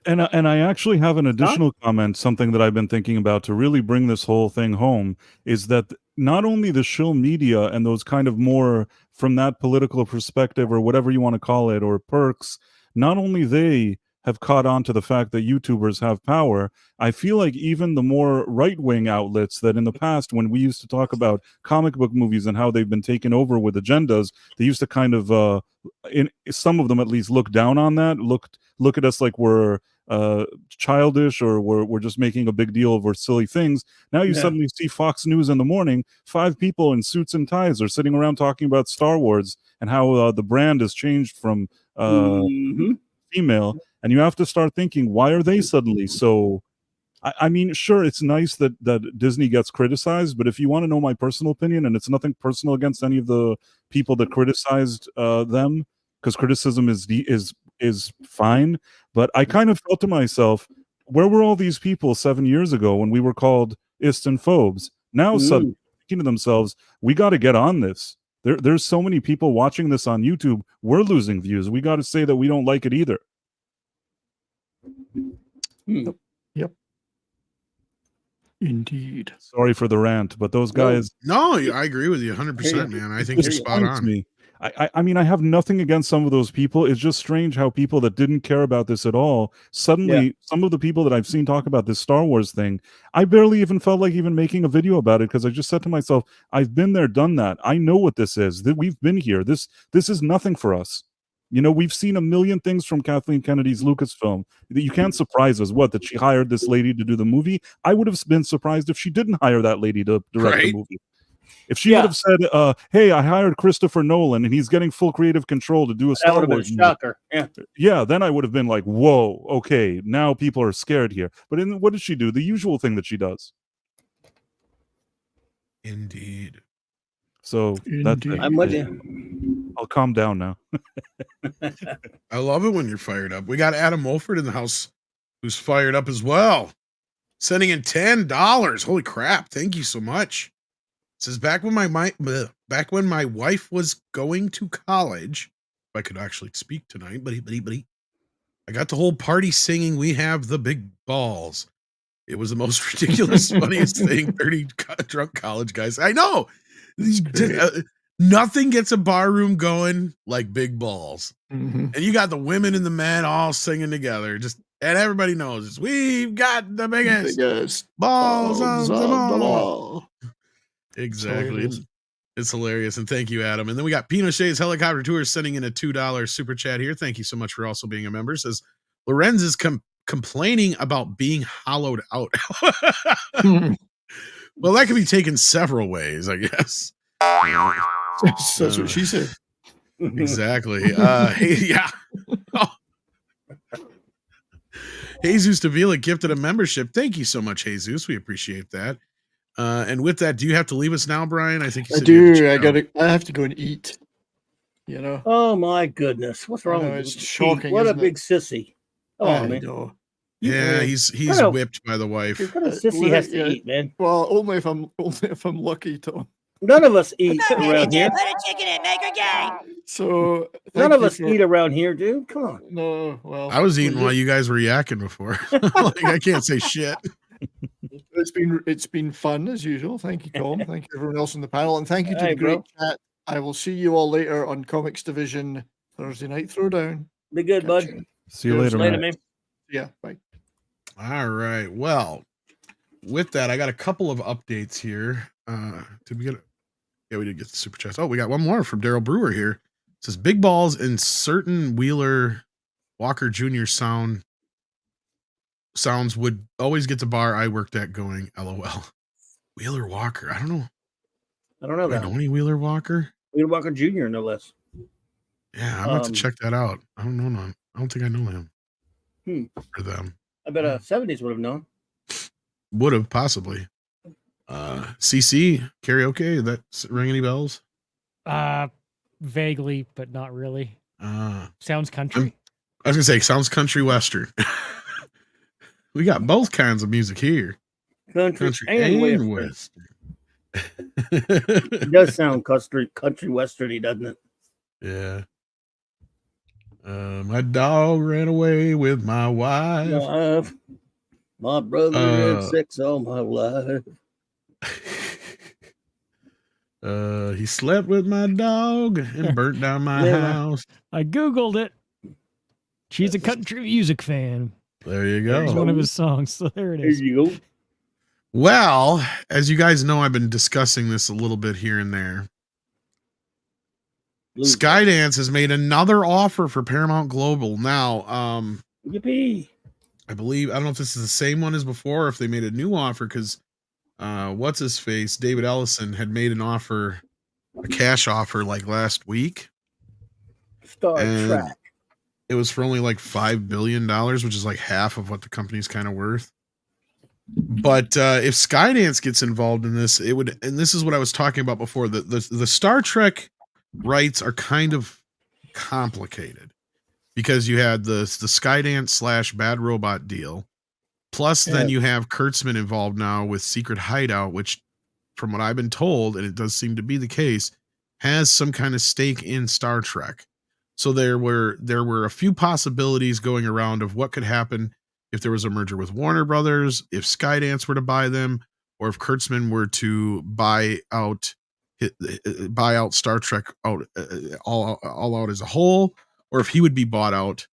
And I actually have an additional comment, something that I've been thinking about to really bring this whole thing home, is that not only the shill media and those kind of more from that political perspective or whatever you want to call it, or perks, not only they have caught on to the fact that YouTubers have power, I feel like even the more right-wing outlets that in the past, when we used to talk about comic book movies and how they've been taken over with agendas, they used to kind of, in some of them at least, look down on that, look at us like we're childish or we're just making a big deal over silly things. Now you suddenly see Fox News in the morning, 5 people in suits and ties are sitting around talking about Star Wars and how the brand has changed from female, and you have to start thinking, why are they suddenly so? I mean, sure, it's nice that Disney gets criticized, but if you want to know my personal opinion, and it's nothing personal against any of the people that criticized them, because criticism is fine, but I kind of felt to myself, where were all these people 7 years ago when we were called ists and phobes? Now suddenly thinking to themselves, we got to get on this. There's so many people watching this on YouTube. We're losing views. We got to say that we don't like it either. Yep. Indeed. Sorry for the rant, but those guys. No, I agree with you 100%, man. I think you're spot on. Me. I mean, I have nothing against some of those people. It's just strange how people that didn't care about this at all, suddenly, some of the people that I've seen talk about this Star Wars thing, I barely even felt like even making a video about it because I just said to myself, I've been there, done that. I know what this is. That we've been here. This is nothing for us. You know, we've seen a million things from Kathleen Kennedy's Lucasfilm. You can't surprise us. What, that she hired this lady to do the movie? I would have been surprised if she didn't hire that lady to direct the movie. If she would have said, hey, I hired Christopher Nolan and he's getting full creative control to do a Star Wars movie. Shocker. Yeah, then I would have been like, whoa, okay, now people are scared here. But what did she do? The usual thing that she does. Indeed. So that's it. I'm with you. I'll calm down now. I love it when you're fired up. We got Adam Wolford in the house who's fired up as well. Sending in $10. Holy crap. Thank you so much. It says back when my wife was going to college, if I could actually speak tonight, buddy, I got the whole party singing "We Have the Big Balls." It was the most ridiculous, funniest thing. 30 drunk college guys. I know. Nothing gets a bar room going like big balls. And you got the women and the men all singing together. And everybody knows we've got the biggest balls of them all. Exactly. It's hilarious. And thank you, Adam. And then we got Pinochet's Helicopter Tours sending in a $2 super chat here. Thank you so much for also being a member. It says Lorenz is complaining about being hollowed out. Well, that can be taken several ways, I guess. That's what she said. Exactly. Yeah. Oh. Jesus Davila gifted a membership. Thank you so much, Jesus. We appreciate that. And with that, do you have to leave us now, Brian? I think you I said do. I have to go and eat. You know. Oh my goodness, what's wrong with you? It's shocking. What a big sissy! Oh man. Yeah, he's whipped by the wife. What a sissy has to eat, man. Well, only if I'm lucky, Tom. None of us eat around here. Put a chicken in, make her gay. So none of us eat around here, dude. Come on. No, well, I was eating while you guys were yakking before. Like, I can't say shit. It's been fun as usual. Thank you, Tom. Thank you everyone else on the panel, and thank you to the great chat I will see you all later on Comics Division Thursday Night Throwdown. Be good, bud. See you later, man. Yeah, bye. All right. Well, with that, I got a couple of updates here. Did we get it? Yeah, we did get the super chats. Oh, we got one more from Daryl Brewer here. It says big balls and certain Wheeler Walker Jr. sounds would always get the bar I worked at going. LOL. Wheeler Walker. I don't know. I don't know that. Know any Wheeler Walker? Wheeler Walker Jr. no less. Yeah, I'm about to check that out. I don't know none. I don't think I know him. For them. I bet 70s would have known. Would have possibly. CC karaoke. That ring any bells? Vaguely, but not really. Sounds country. I was gonna say sounds country western. We got both kinds of music here. Country and western. It does sound country westerny, doesn't it? Yeah. My dog ran away with my wife. My brother had sex all my life. He slept with my dog and burnt down my house. I Googled it. She's a country music fan. There you go. It's one of his songs. So there it is. There you go. Well, as you guys know, I've been discussing this a little bit here and there. Skydance has made another offer for Paramount Global. Now, yippee. I don't know if this is the same one as before, or if they made a new offer, because what's his face, David Ellison, had made an offer, a cash offer, like last week. Star Trek. It was for only like $5 billion, which is like half of what the company's kind of worth. But if Skydance gets involved in this, it would, and this is what I was talking about before, the Star Trek rights are kind of complicated because you had the Skydance / Bad Robot deal. Plus, then you have Kurtzman involved now with Secret Hideout, which, from what I've been told, and it does seem to be the case, has some kind of stake in Star Trek. So there were a few possibilities going around of what could happen if there was a merger with Warner Brothers, if Skydance were to buy them, or if Kurtzman were to buy out Star Trek out all out as a whole, or if he would be bought out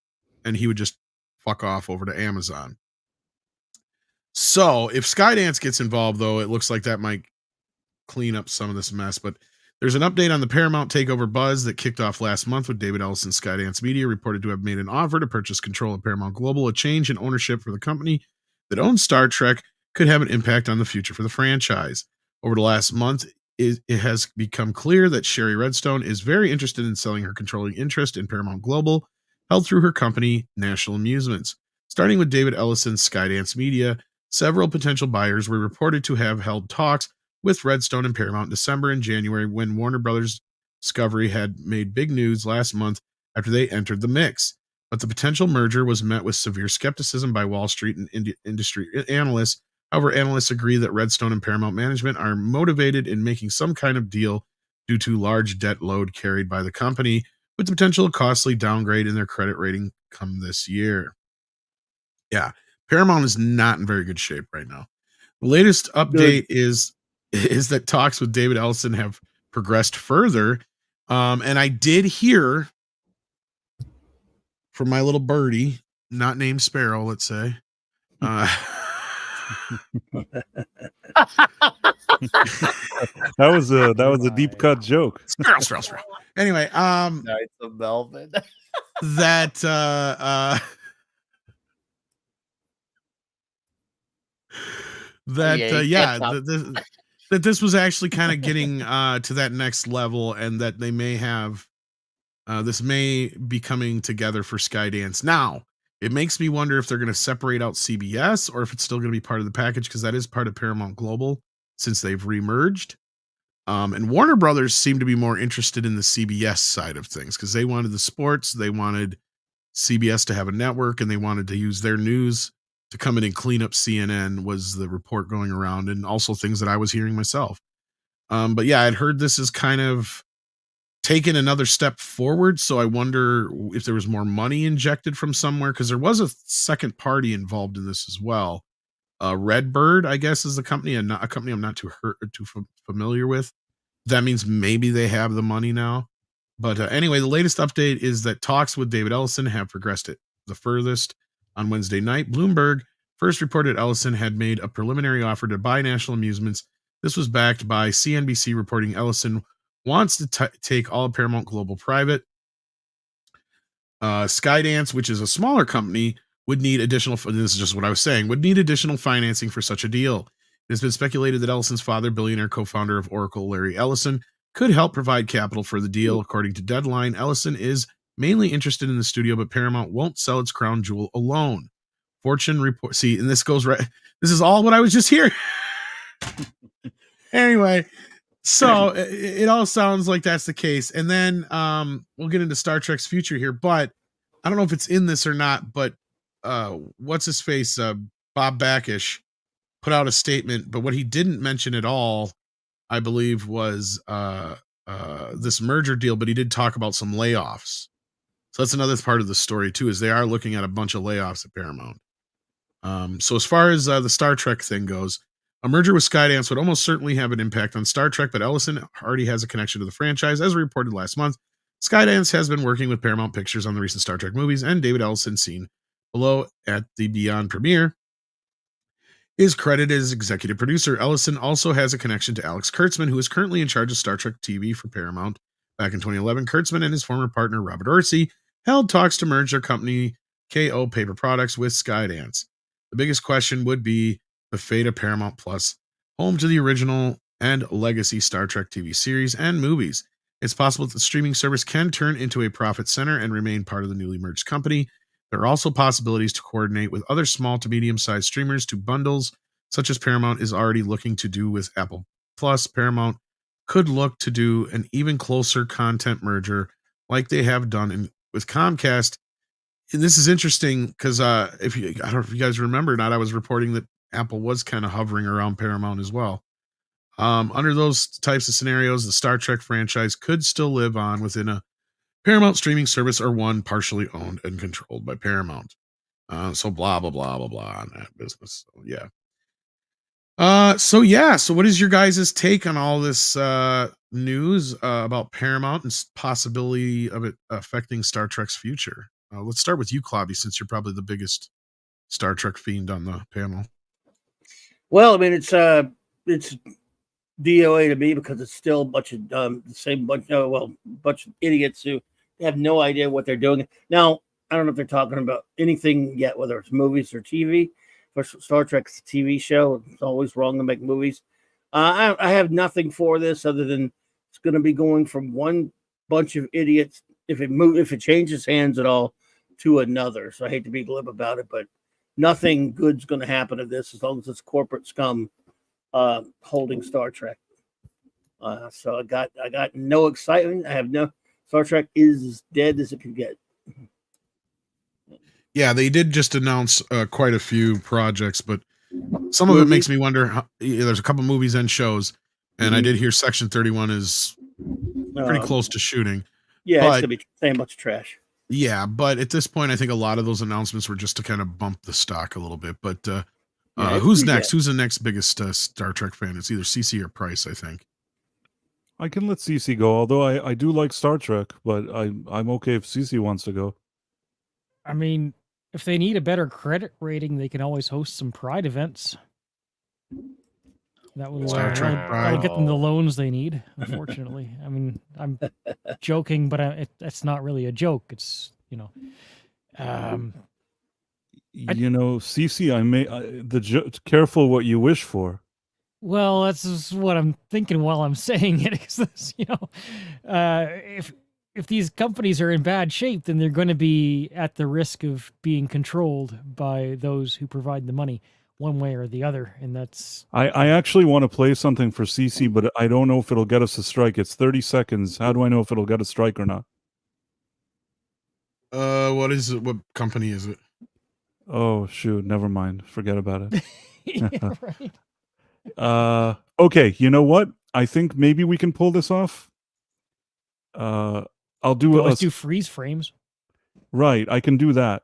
and he would just fuck off over to Amazon. So if Skydance gets involved, though, it looks like that might clean up some of this mess. But there's an update on the Paramount takeover buzz that kicked off last month with David Ellison. Skydance Media reported to have made an offer to purchase control of Paramount Global. A change in ownership for the company that owns Star Trek could have an impact on the future for the franchise. Over the last month, it has become clear that Sherry Redstone is very interested in selling her controlling interest in Paramount Global, held through her company, National Amusements. Starting with David Ellison's Skydance Media, several potential buyers were reported to have held talks with Redstone and Paramount in December and January, when Warner Brothers Discovery had made big news last month after they entered the mix. But the potential merger was met with severe skepticism by Wall Street and industry analysts. However, analysts agree that Redstone and Paramount management are motivated in making some kind of deal due to large debt load carried by the company, with the potential costly downgrade in their credit rating come this year. Yeah, Paramount is not in very good shape right now. The latest update is that talks with David Ellison have progressed further. And I did hear from my little birdie, not named Sparrow, let's say. That was a deep cut joke. Sparrow. Anyway, Knights of Melvin. that that this was actually kind of getting to that next level, and that they may have this may be coming together for Skydance. Now, it makes me wonder if they're going to separate out CBS or if it's still going to be part of the package, because that is part of Paramount Global since they've remerged. And Warner Brothers seemed to be more interested in the CBS side of things because they wanted the sports, they wanted CBS to have a network, and they wanted to use their news to come in and clean up CNN, was the report going around, and also things that I was hearing myself. But yeah, I'd heard this is kind of taken another step forward. So I wonder if there was more money injected from somewhere, because there was a second party involved in this as well. Redbird, I guess, is the company, and a company I'm not too familiar with. that means maybe they have the money now. But anyway, the latest update is that talks with David Ellison have progressed it the furthest. On Wednesday night, Bloomberg first reported Ellison had made a preliminary offer to buy National Amusements. This was backed by CNBC reporting Ellison wants to take all of Paramount Global private. Skydance, which is a smaller company, would need additional, this is just what I was saying, would need additional financing for such a deal. It has been speculated that Ellison's father, billionaire co-founder of Oracle, Larry Ellison, could help provide capital for the deal. According to Deadline, Ellison is mainly interested in the studio, but Paramount won't sell its crown jewel alone. Fortune report. See, and this goes right. This is all what I was just hearing. Anyway, so it all sounds like that's the case. And then we'll get into Star Trek's future here, but I don't know if it's in this or not, but what's his face? Bob Backish put out a statement, but what he didn't mention at all, I believe, was this merger deal, but he did talk about some layoffs. So that's another part of the story too, is they are looking at a bunch of layoffs at Paramount. So as far as the Star Trek thing goes, a merger with Skydance would almost certainly have an impact on Star Trek, but Ellison already has a connection to the franchise. As reported last month, Skydance has been working with Paramount Pictures on the recent Star Trek movies, and David Ellison, seen below at the Beyond premiere, is credited as executive producer. Ellison also has a connection to Alex Kurtzman, who is currently in charge of Star Trek TV for Paramount. Back in 2011, Kurtzman and his former partner, Robert Orsi, held talks to merge their company, KO Paper Products, with Skydance. The biggest question would be the fate of Paramount Plus, home to the original and legacy Star Trek TV series and movies. It's possible that the streaming service can turn into a profit center and remain part of the newly merged company. There are also possibilities to coordinate with other small to medium-sized streamers to bundles, such as Paramount is already looking to do with Apple Plus. Paramount could look to do an even closer content merger like they have done with Comcast. And this is interesting because I don't know if you guys remember or not, I was reporting that Apple was kind of hovering around Paramount as well. Under those types of scenarios, the Star Trek franchise could still live on within a Paramount streaming service or one partially owned and controlled by Paramount. So blah, blah, blah, blah, blah on that business. So, yeah. So what is your guys' take on all this news about Paramount and possibility of it affecting Star Trek's future? Let's start with you, Clobby, since you're probably the biggest Star Trek fiend on the panel. Well, I mean, it's DOA to me because it's still a bunch of the same bunch of idiots who have no idea what they're doing. Now, I don't know if they're talking about anything yet, whether it's movies or TV. For Star Trek's TV show, it's always wrong to make movies. I have nothing for this other than it's going to be going from one bunch of idiots, if it changes hands at all, to another. So I hate to be glib about it, but nothing good's going to happen to this as long as it's corporate scum holding Star Trek. So I got no excitement. I have no. Star Trek is as dead as it can get. Yeah, they did just announce quite a few projects, but some of it makes me wonder. There's a couple movies and shows, and I did hear Section 31 is pretty close to shooting. Yeah, but, it's gonna be the same bunch of trash. Yeah, but at this point, I think a lot of those announcements were just to kind of bump the stock a little bit. But who's next? Who's the next biggest Star Trek fan? It's either CC or Price, I think. I can let CC go, although I do like Star Trek, but I'm okay if CC wants to go. I mean, if they need a better credit rating, they can always host some Pride events. That will get them the loans they need, unfortunately. I mean, I'm joking, but it's not really a joke. It's, CC, careful what you wish for. Well, that's what I'm thinking while I'm saying it. Because, if these companies are in bad shape, then they're going to be at the risk of being controlled by those who provide the money, one way or the other. And that's. I actually want to play something for CC, but I don't know if it'll get us a strike. It's 30 seconds. How do I know if it'll get a strike or not? What is it? What company is it? Oh shoot! Never mind. Forget about it. Yeah, right. Okay. You know what? I think maybe we can pull this off. I'll do do freeze frames. Right, I can do that.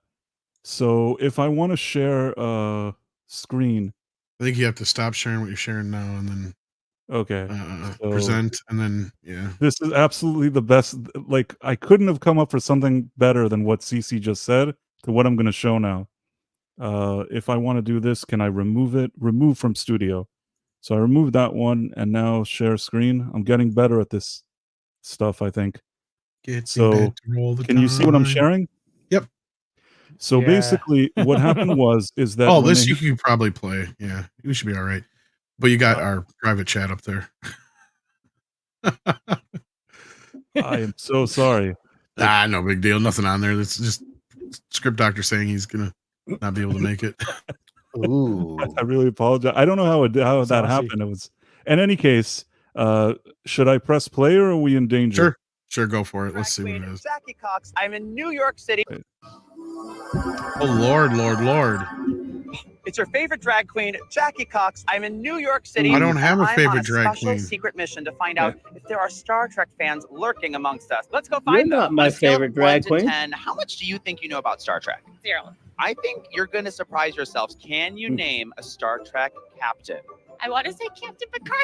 So if I want to share a screen, I think you have to stop sharing what you're sharing now, and then. Okay. Present, and then This is absolutely the best. Like, I couldn't have come up with something better than what CC just said to what I'm going to show now. If I want to do this, can I remove it? Remove from studio. So I removed that one, and now share screen. I'm getting better at this stuff, I think. So can you see what I'm sharing? Yep. So basically, what happened is that oh, this you can probably play. Yeah, we should be all right. But you got our private chat up there. I am so sorry. No big deal. Nothing on there. It's just Script Doctor saying he's gonna not be able to make it. Ooh. I really apologize. I don't know how that happened. It was. In any case, should I press play or are we in danger? Sure, go for it. Let's see what it is. Jackie Cox. I'm in New York City. Oh Lord. It's your favorite drag queen, Jackie Cox. I'm in New York City. I don't have a favorite I'm on a drag special queen. secret mission to find out if there are Star Trek fans lurking amongst us. Let's go find You're them. not my On a scale of favorite drag 1 to queen. 10, how much do you think you know about Star Trek? 0. I think you're going to surprise yourselves. Can you name a Star Trek captain? I want to say Captain Picard.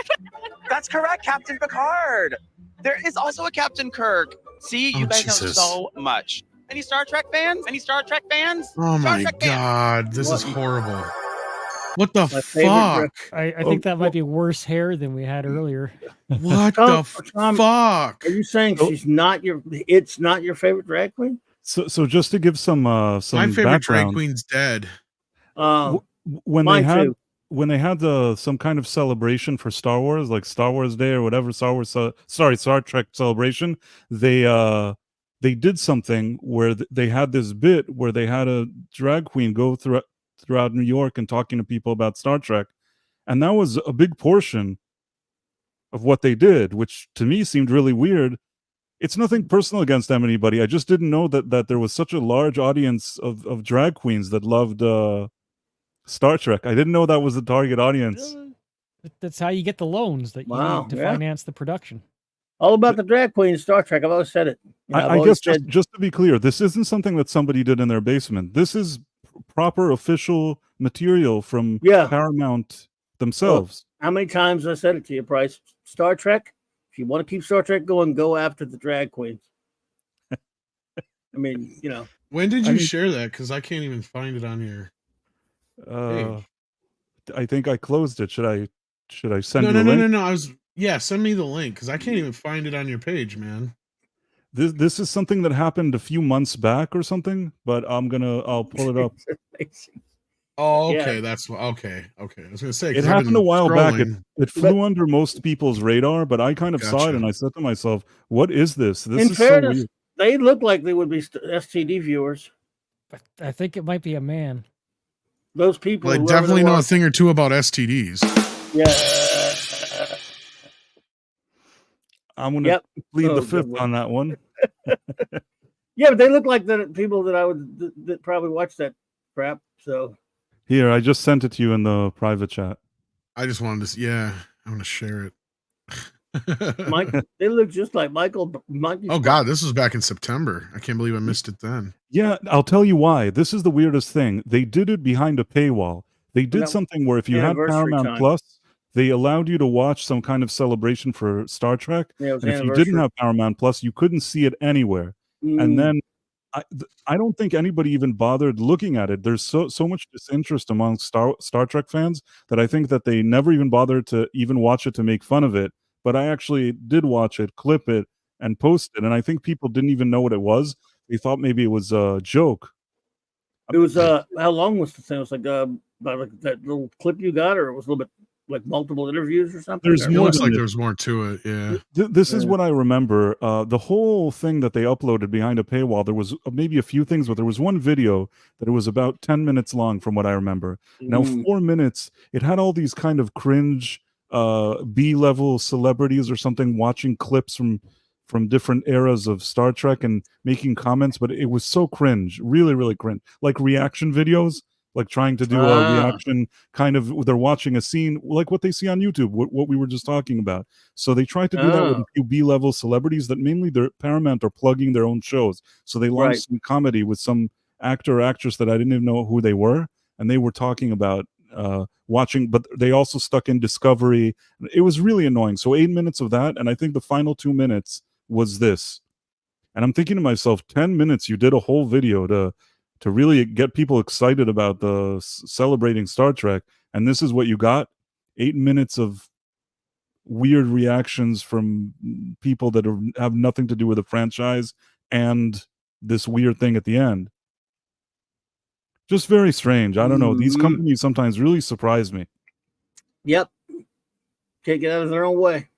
That's correct, Captain Picard. There is also a Captain Kirk. See, you guys know Jesus. so much. Any Star Trek fans? Any Star Trek fans? Oh Star my Trek fans? God, this is horrible. What the My fuck? I think that might be worse hair than we had earlier. What Tom, the Tom, fuck? Are you saying it's not your favorite drag queen? So just to give some My favorite drag background, queen's dead. when Mine they had too. when they had some kind of celebration for Star Wars, like Star Wars Day or whatever, Star Trek celebration, they did something where they had this bit where they had a drag queen go throughout New York and talking to people about Star Trek, and that was a big portion of what they did, which to me seemed really weird. It's nothing personal against anybody. I just didn't know that there was such a large audience of drag queens that loved Star Trek. I didn't know that was the target audience. That's how you get the loans that you need to finance the production. All about the drag queen in Star Trek. I've always said it. I guess just to be clear, this isn't something that somebody did in their basement. This is proper official material from Paramount themselves. Well, how many times I said it to you, Price? Star Trek. If you want to keep Star Trek going, go after the drag queens. I mean, When did you share that? Because I can't even find it on your page. I think I closed it. Should I send you No. a link? No. Send me the link because I can't even find it on your page, man. This is something that happened a few months back or something, but I'll pull it up. Oh, okay. That's okay. I was gonna say It happened a while back. It flew under most people's radar, but I kind of saw it and I said to myself, "What is this? This is so weird." They look like they would be STD viewers. I think it might be a man. Those people. Well, I definitely know a thing or two about STDs. Yeah. I'm gonna plead the fifth on that one. Yeah, but they look like the people that probably watch that crap. So here, I just sent it to you in the private chat. I just wanted to. Yeah, I want to share it. Mike, they look just like Michael. Oh God, this was back in September. I can't believe I missed it then. Yeah, I'll tell you why. This is the weirdest thing. They did it behind a paywall. They did something where if you had Paramount Plus, they allowed you to watch some kind of celebration for Star Trek. And if you didn't have Paramount Plus, you couldn't see it anywhere. And then I don't think anybody even bothered looking at it. There's so much disinterest among Star Trek fans that I think that they never even bothered to even watch it to make fun of it. But I actually did watch it, clip it, and post it. And I think people didn't even know what it was. They thought maybe it was a joke. It was how long was the thing? It was like about that little clip you got, or it was a little bit like multiple interviews or something. It looks like there's more to it. Yeah. This is what I remember. The whole thing that they uploaded behind a paywall, there was maybe a few things, but there was one video that it was about 10 minutes long from what I remember. Now, 4 minutes, it had all these kind of cringe B-level celebrities or something watching clips from different eras of Star Trek and making comments, but it was so cringe, really, really cringe. Like reaction videos, like trying to do a reaction kind of, they're watching a scene like what they see on YouTube, what we were just talking about. So they tried to do that with a few B-level celebrities that mainly their Paramount are plugging their own shows. So they launched some comedy with some actor or actress that I didn't even know who they were, and they were talking about watching, but they also stuck in Discovery. It was really annoying. So 8 minutes of that, and I think the final 2 minutes was this. And I'm thinking to myself, 10 minutes, you did a whole video to really get people excited about the celebrating Star Trek, and this is what you got? 8 minutes of weird reactions from people that have nothing to do with the franchise, and this weird thing at the end. Just very strange. I don't know. These companies sometimes really surprise me. Yep. Can't get out of their own way.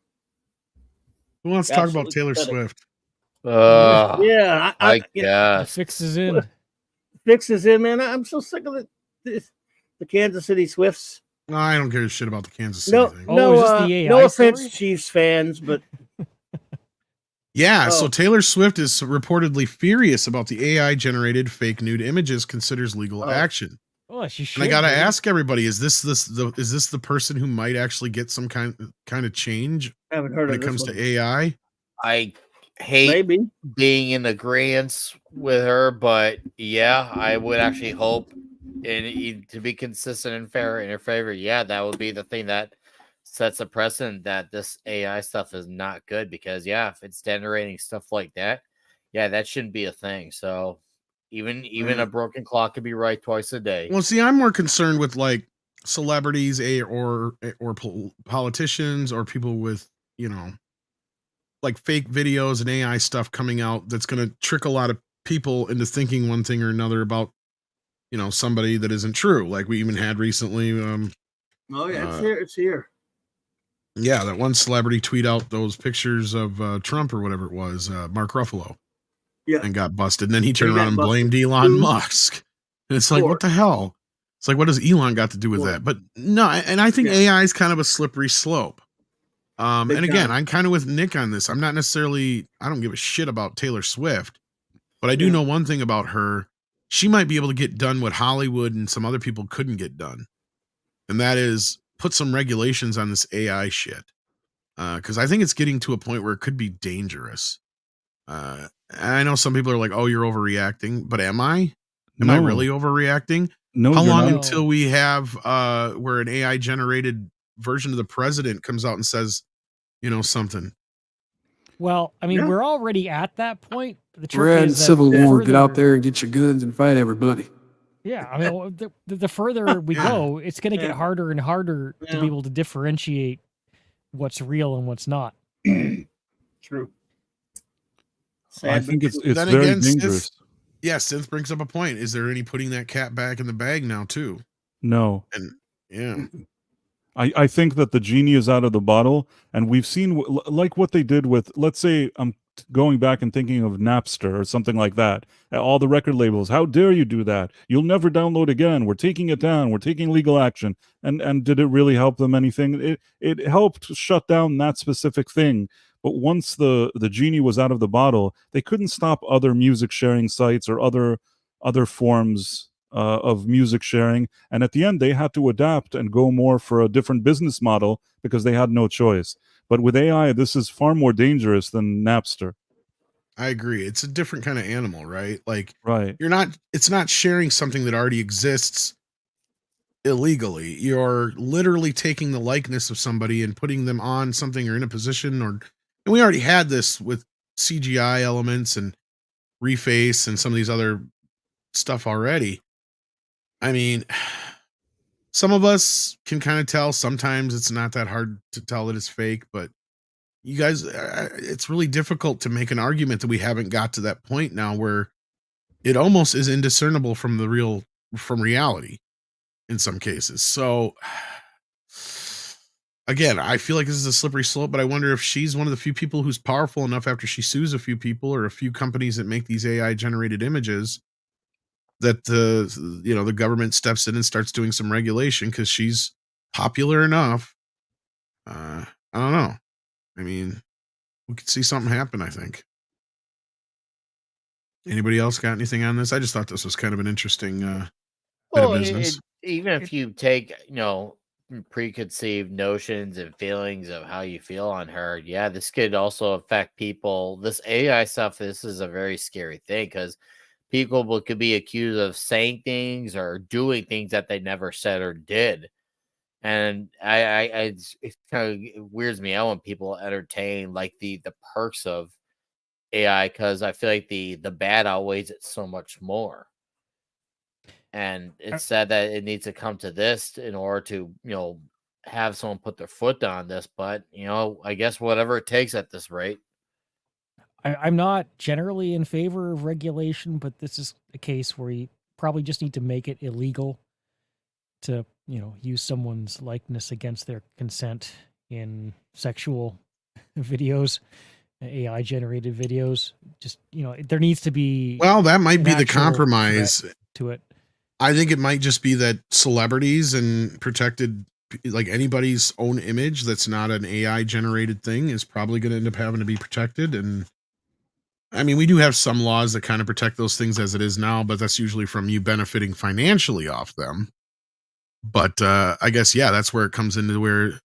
Who wants to talk about Taylor Swift? Yeah. The fix is in. Fix is in, man. I'm so sick of the Kansas City Swifts. No, I don't give a shit about the Kansas City thing. No offense, Chiefs fans, but yeah. So Taylor Swift is reportedly furious about the AI-generated fake nude images. Considers legal action. Oh, she should. And I gotta ask everybody: is this the person who might actually get some kind of change I haven't heard when of it comes this to AI? I hate being in agreement with her, but yeah, I would actually hope to be consistent and fair in her favor. Yeah, that would be the thing that sets a precedent that this AI stuff is not good, because if it's generating stuff like that, that shouldn't be a thing. So even a broken clock could be right twice a day. Well, see, I'm more concerned with like celebrities or politicians or people with, like fake videos and AI stuff coming out that's going to trick a lot of people into thinking one thing or another about, somebody that isn't true. Like we even had recently. It's here. Yeah, that one celebrity tweet out those pictures of Trump or whatever it was, Mark Ruffalo. Yeah. And got busted. And then he turned around and blamed Elon Musk. And it's like, what the hell? It's like, what does Elon got to do with that? But no, and I think AI is kind of a slippery slope. And again, I'm kind of with Nick on this. I don't give a shit about Taylor Swift, but I do know one thing about her. She might be able to get done what Hollywood and some other people couldn't get done. And that is put some regulations on this AI shit. Because I think it's getting to a point where it could be dangerous. I know some people are like, oh, you're overreacting, but am I? Am I really overreacting? No. How long until we have where an AI generated version of the president comes out and says, something? Well, I mean, we're already at that point. The trick We're in is that Civil War. further, Get out there and get your guns and fight everybody. Yeah, I mean, the further we go, it's going to get harder and harder to be able to differentiate what's real and what's not. True. I think it's very dangerous. Synth brings up a point. Is there any putting that cat back in the bag now too? No. And I think that the genie is out of the bottle, and we've seen like what they did with, let's say, I'm going back and thinking of Napster or something like that. All the record labels, how dare you do that? You'll never download again. We're taking it down. We're taking legal action. And did it really help them anything? It helped shut down that specific thing. But once the genie was out of the bottle, they couldn't stop other music sharing sites or other forms of music sharing. And at the end, they had to adapt and go more for a different business model because they had no choice. But with AI, this is far more dangerous than Napster. I agree. It's a different kind of animal, right? Like, right. It's not sharing something that already exists illegally. You're literally taking the likeness of somebody and putting them on something or in a position, and we already had this with CGI elements and reface and some of these other stuff already. I mean, some of us can kind of tell. Sometimes it's not that hard to tell that it's fake, but you guys, it's really difficult to make an argument that we haven't got to that point now where it almost is indiscernible from reality in some cases. So again, I feel like this is a slippery slope, but I wonder if she's one of the few people who's powerful enough after she sues a few people or a few companies that make these AI generated images that the government steps in and starts doing some regulation because she's popular enough. I don't know. I mean, we could see something happen, I think. Anybody else got anything on this? I just thought this was kind of an interesting bit of business. Even if you take, preconceived notions and feelings of how you feel on her, this could also affect people. This AI stuff, this is a very scary thing because people could be accused of saying things or doing things that they never said or did. And it kind of weirds me out when people entertain like the perks of AI, because I feel like the bad outweighs it so much more. And it's sad that it needs to come to this in order to, have someone put their foot on this. But, I guess whatever it takes at this rate. I'm not generally in favor of regulation, but this is a case where you probably just need to make it illegal to, use someone's likeness against their consent in sexual videos, AI generated videos. Just, there needs to be. Well, that might be the compromise to it. I think it might just be that celebrities and protected, like anybody's own image that's not an AI generated thing, is probably going to end up having to be protected. And I mean, we do have some laws that kind of protect those things as it is now, but that's usually from you benefiting financially off them. But I guess, yeah, that's where it comes into where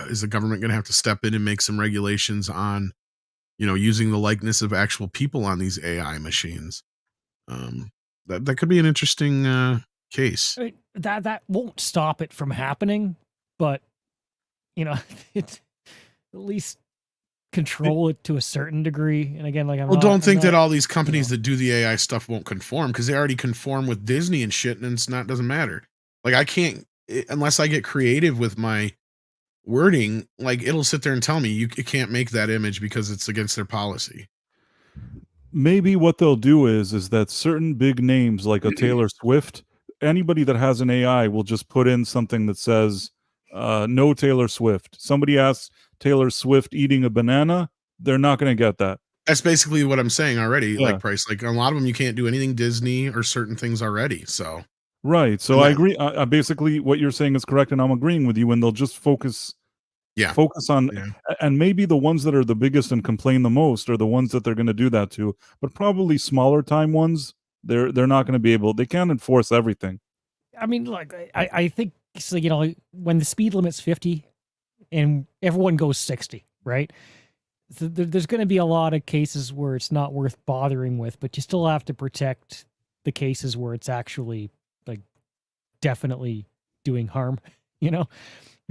is the government going to have to step in and make some regulations on, using the likeness of actual people on these AI machines. That could be an interesting case. I mean, that won't stop it from happening, but it's at least control it to a certain degree. And again, like don't think that all these companies that do the AI stuff won't conform, because they already conform with Disney and shit, and doesn't matter. Like I can't, unless I get creative with my wording, like it'll sit there and tell me you can't make that image because it's against their policy. Maybe what they'll do is that certain big names like a Taylor Swift, anybody that has an AI will just put in something that says no Taylor Swift. Somebody asks Taylor Swift eating a banana, they're not going to get that. That's basically what I'm saying already. Yeah. Like Price, like a lot of them, you can't do anything Disney or certain things already. So right. So I agree. Basically, what you're saying is correct, and I'm agreeing with you. And they'll just focus on, and maybe the ones that are the biggest and complain the most are the ones that they're going to do that to. But probably smaller time ones, they're not going to be able. They can't enforce everything. I mean, like I think so. When the speed limit's 50, and everyone goes 60, right? So there's going to be a lot of cases where it's not worth bothering with, but you still have to protect the cases where it's actually like definitely doing harm. You're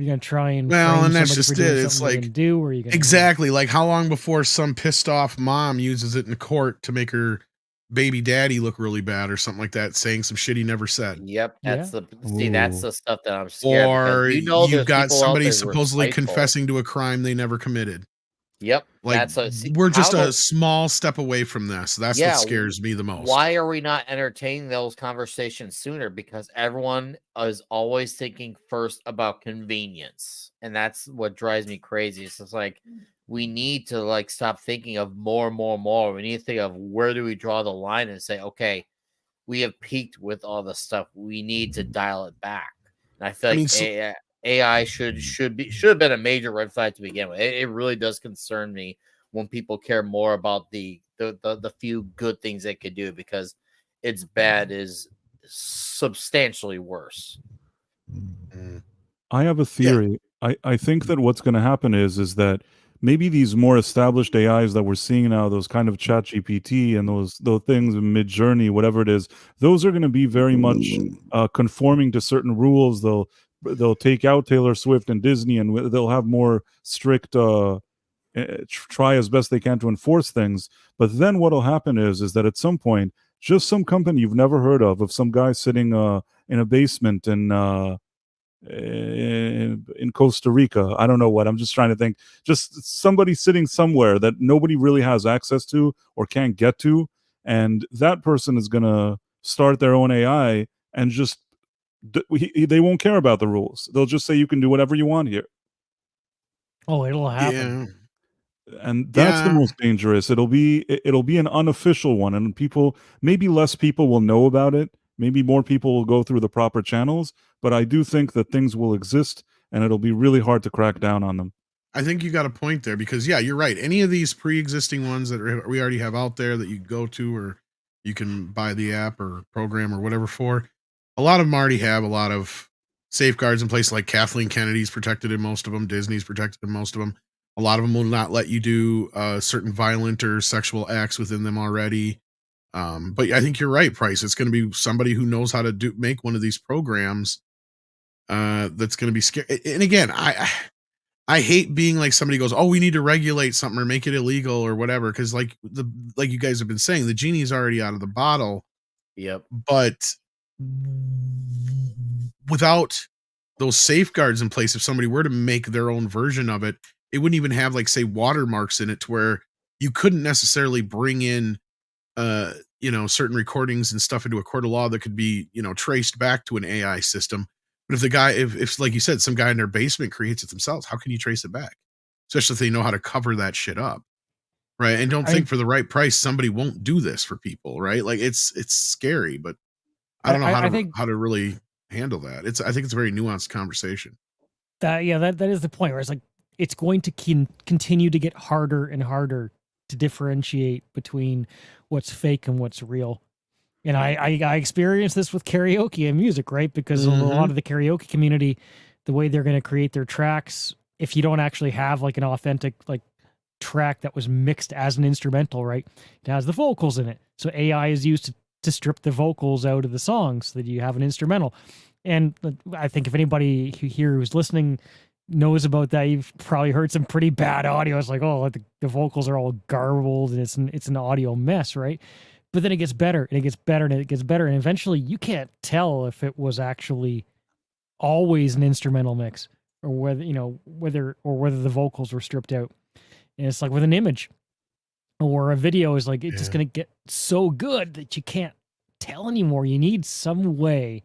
gonna try and and that's just it. It's like do or you gonna exactly like how long before some pissed off mom uses it in court to make her baby daddy look really bad or something like that, saying some shit he never said. Yep, that's that's the stuff that I'm scared. Or you've got somebody supposedly confessing to a crime they never committed. Yep, like we're just a small step away from this. That's what scares me the most. Why are we not entertaining those conversations sooner? Because everyone is always thinking first about convenience, and that's what drives me crazy. It's just like we need to stop thinking of more. We need to think of where do we draw the line and say, okay, we have peaked with all the stuff. We need to dial it back. And I feel like AI should have been a major red flag to begin with. It really does concern me when people care more about the few good things they could do, because its bad is substantially worse. I have a theory. I think that what's going to happen is that maybe these more established AIs that we're seeing now, those kind of ChatGPT and those things, Mid-Journey, whatever it is, those are going to be very much conforming to certain rules. They'll take out Taylor Swift and Disney, and they'll have more strict try as best they can to enforce things. But then what'll happen is that at some point, just some company you've never heard of some guy sitting in a basement in Costa Rica, I don't know what, I'm just trying to think, just somebody sitting somewhere that nobody really has access to or can't get to, and that person is going to start their own AI and just they won't care about the rules. They'll just say you can do whatever you want here. Oh, it'll happen. And that's the most dangerous. It'll be an unofficial one, and maybe less people will know about it. Maybe more people will go through the proper channels, but I do think that things will exist, and it'll be really hard to crack down on them. I think you got a point there, because you're right. Any of these pre-existing ones that we already have out there that you go to, or you can buy the app or program or whatever for, a lot of them already have a lot of safeguards in place. Like Kathleen Kennedy's protected in most of them. Disney's protected in most of them. A lot of them will not let you do certain violent or sexual acts within them already. But I think you're right, Price. It's going to be somebody who knows how to make one of these programs. That's going to be scary. And again, I hate being like somebody goes, oh, we need to regulate something or make it illegal or whatever. Cause like you guys have been saying, the genie's already out of the bottle. Yep. But without those safeguards in place, if somebody were to make their own version of it, it wouldn't even have like say watermarks in it to where you couldn't necessarily bring in, certain recordings and stuff into a court of law that could be, traced back to an AI system. But if the guy, if like you said, some guy in their basement creates it themselves, how can you trace it back? Especially if they know how to cover that shit up. Right. And don't think for the right price, somebody won't do this for people. Right. Like it's scary, but I don't know how to really handle that. I think it's a very nuanced conversation. That is the point where it's like, it's going to continue to get harder and harder to differentiate between what's fake and what's real. And I experienced this with karaoke and music, right? Because a lot of the karaoke community, the way they're going to create their tracks, if you don't actually have like an authentic like track that was mixed as an instrumental, right? It has the vocals in it. So AI is used to strip the vocals out of the songs so that you have an instrumental. And I think if anybody here who's listening knows about that, you've probably heard some pretty bad audio. It's like, oh, the vocals are all garbled and it's an audio mess, right? But then it gets better and it gets better and it gets better. And eventually you can't tell if it was actually always an instrumental mix or whether the vocals were stripped out. And it's like with an image or a video is like, it's just going to get so good that you can't tell anymore. You need some way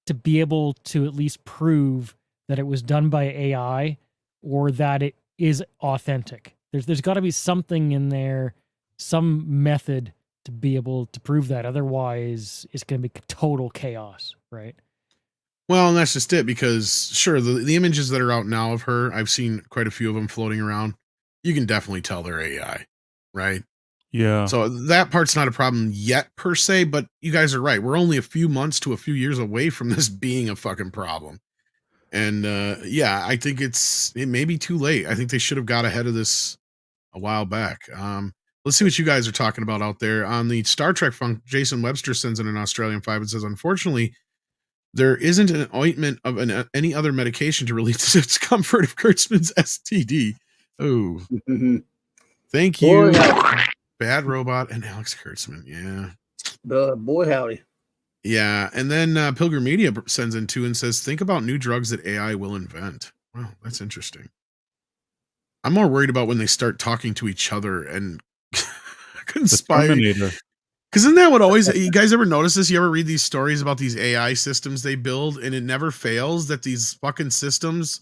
to be able to at least prove that it was done by AI or that it is authentic. There's got to be something in there, some method to be able to prove that. Otherwise, it's going to be total chaos, right? Well, and that's just it, because sure, the images that are out now of her, I've seen quite a few of them floating around. You can definitely tell they're AI, right? Yeah. So that part's not a problem yet per se, but you guys are right. We're only a few months to a few years away from this being a fucking problem. And I think it may be too late. I think they should have got ahead of this a while back. Let's see what you guys are talking about out there. On the Star Trek front, Jason Webster sends in an Australian 5 and says, unfortunately, there isn't an ointment of any other medication to relieve the discomfort of Kurtzman's STD. Oh, thank you, Bad Robot and Alex Kurtzman. Yeah. Boy, howdy. Yeah. And then Pilgrim Media sends in 2 and says, think about new drugs that AI will invent. Wow, that's interesting. I'm more worried about when they start talking to each other and conspiring. Because isn't that what always, you guys ever notice this? You ever read these stories about these AI systems they build, and it never fails that these fucking systems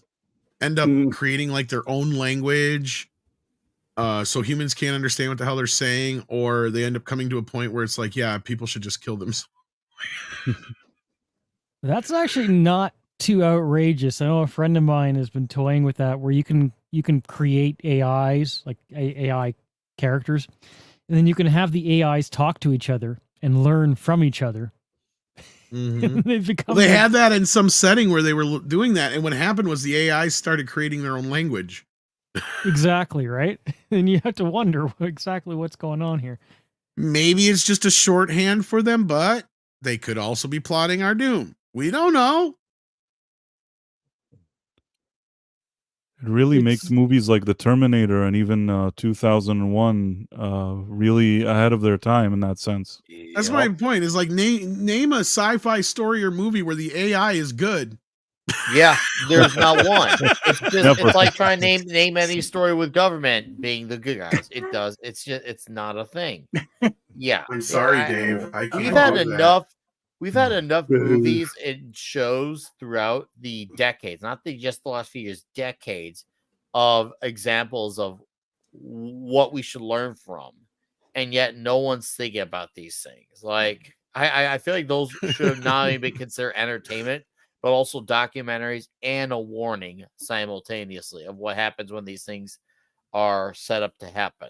end up creating like their own language, so humans can't understand what the hell they're saying, or they end up coming to a point where it's like, yeah, people should just kill themselves. That's actually not too outrageous. I know a friend of mine has been toying with that, where you can create AIs, like AI characters, and then you can have the AIs talk to each other and learn from each other. They had that in some setting where they were doing that, and what happened was the AI started creating their own language. Exactly, right? And you have to wonder exactly what's going on here. Maybe it's just a shorthand for them, but they could also be plotting our doom. We don't know. It really makes movies like The Terminator and even 2001 really ahead of their time in that sense. That's my point. Is like name a sci-fi story or movie where the AI is good. Yeah, there's not one. It's like trying to name any story with government being the good guys. It does. It's not a thing. Yeah. I'm sorry, Dave. We've had enough movies and shows throughout the decades, not just the last few years, decades of examples of what we should learn from. And yet no one's thinking about these things. Like I feel like those should not only be considered entertainment, but also documentaries and a warning simultaneously of what happens when these things are set up to happen.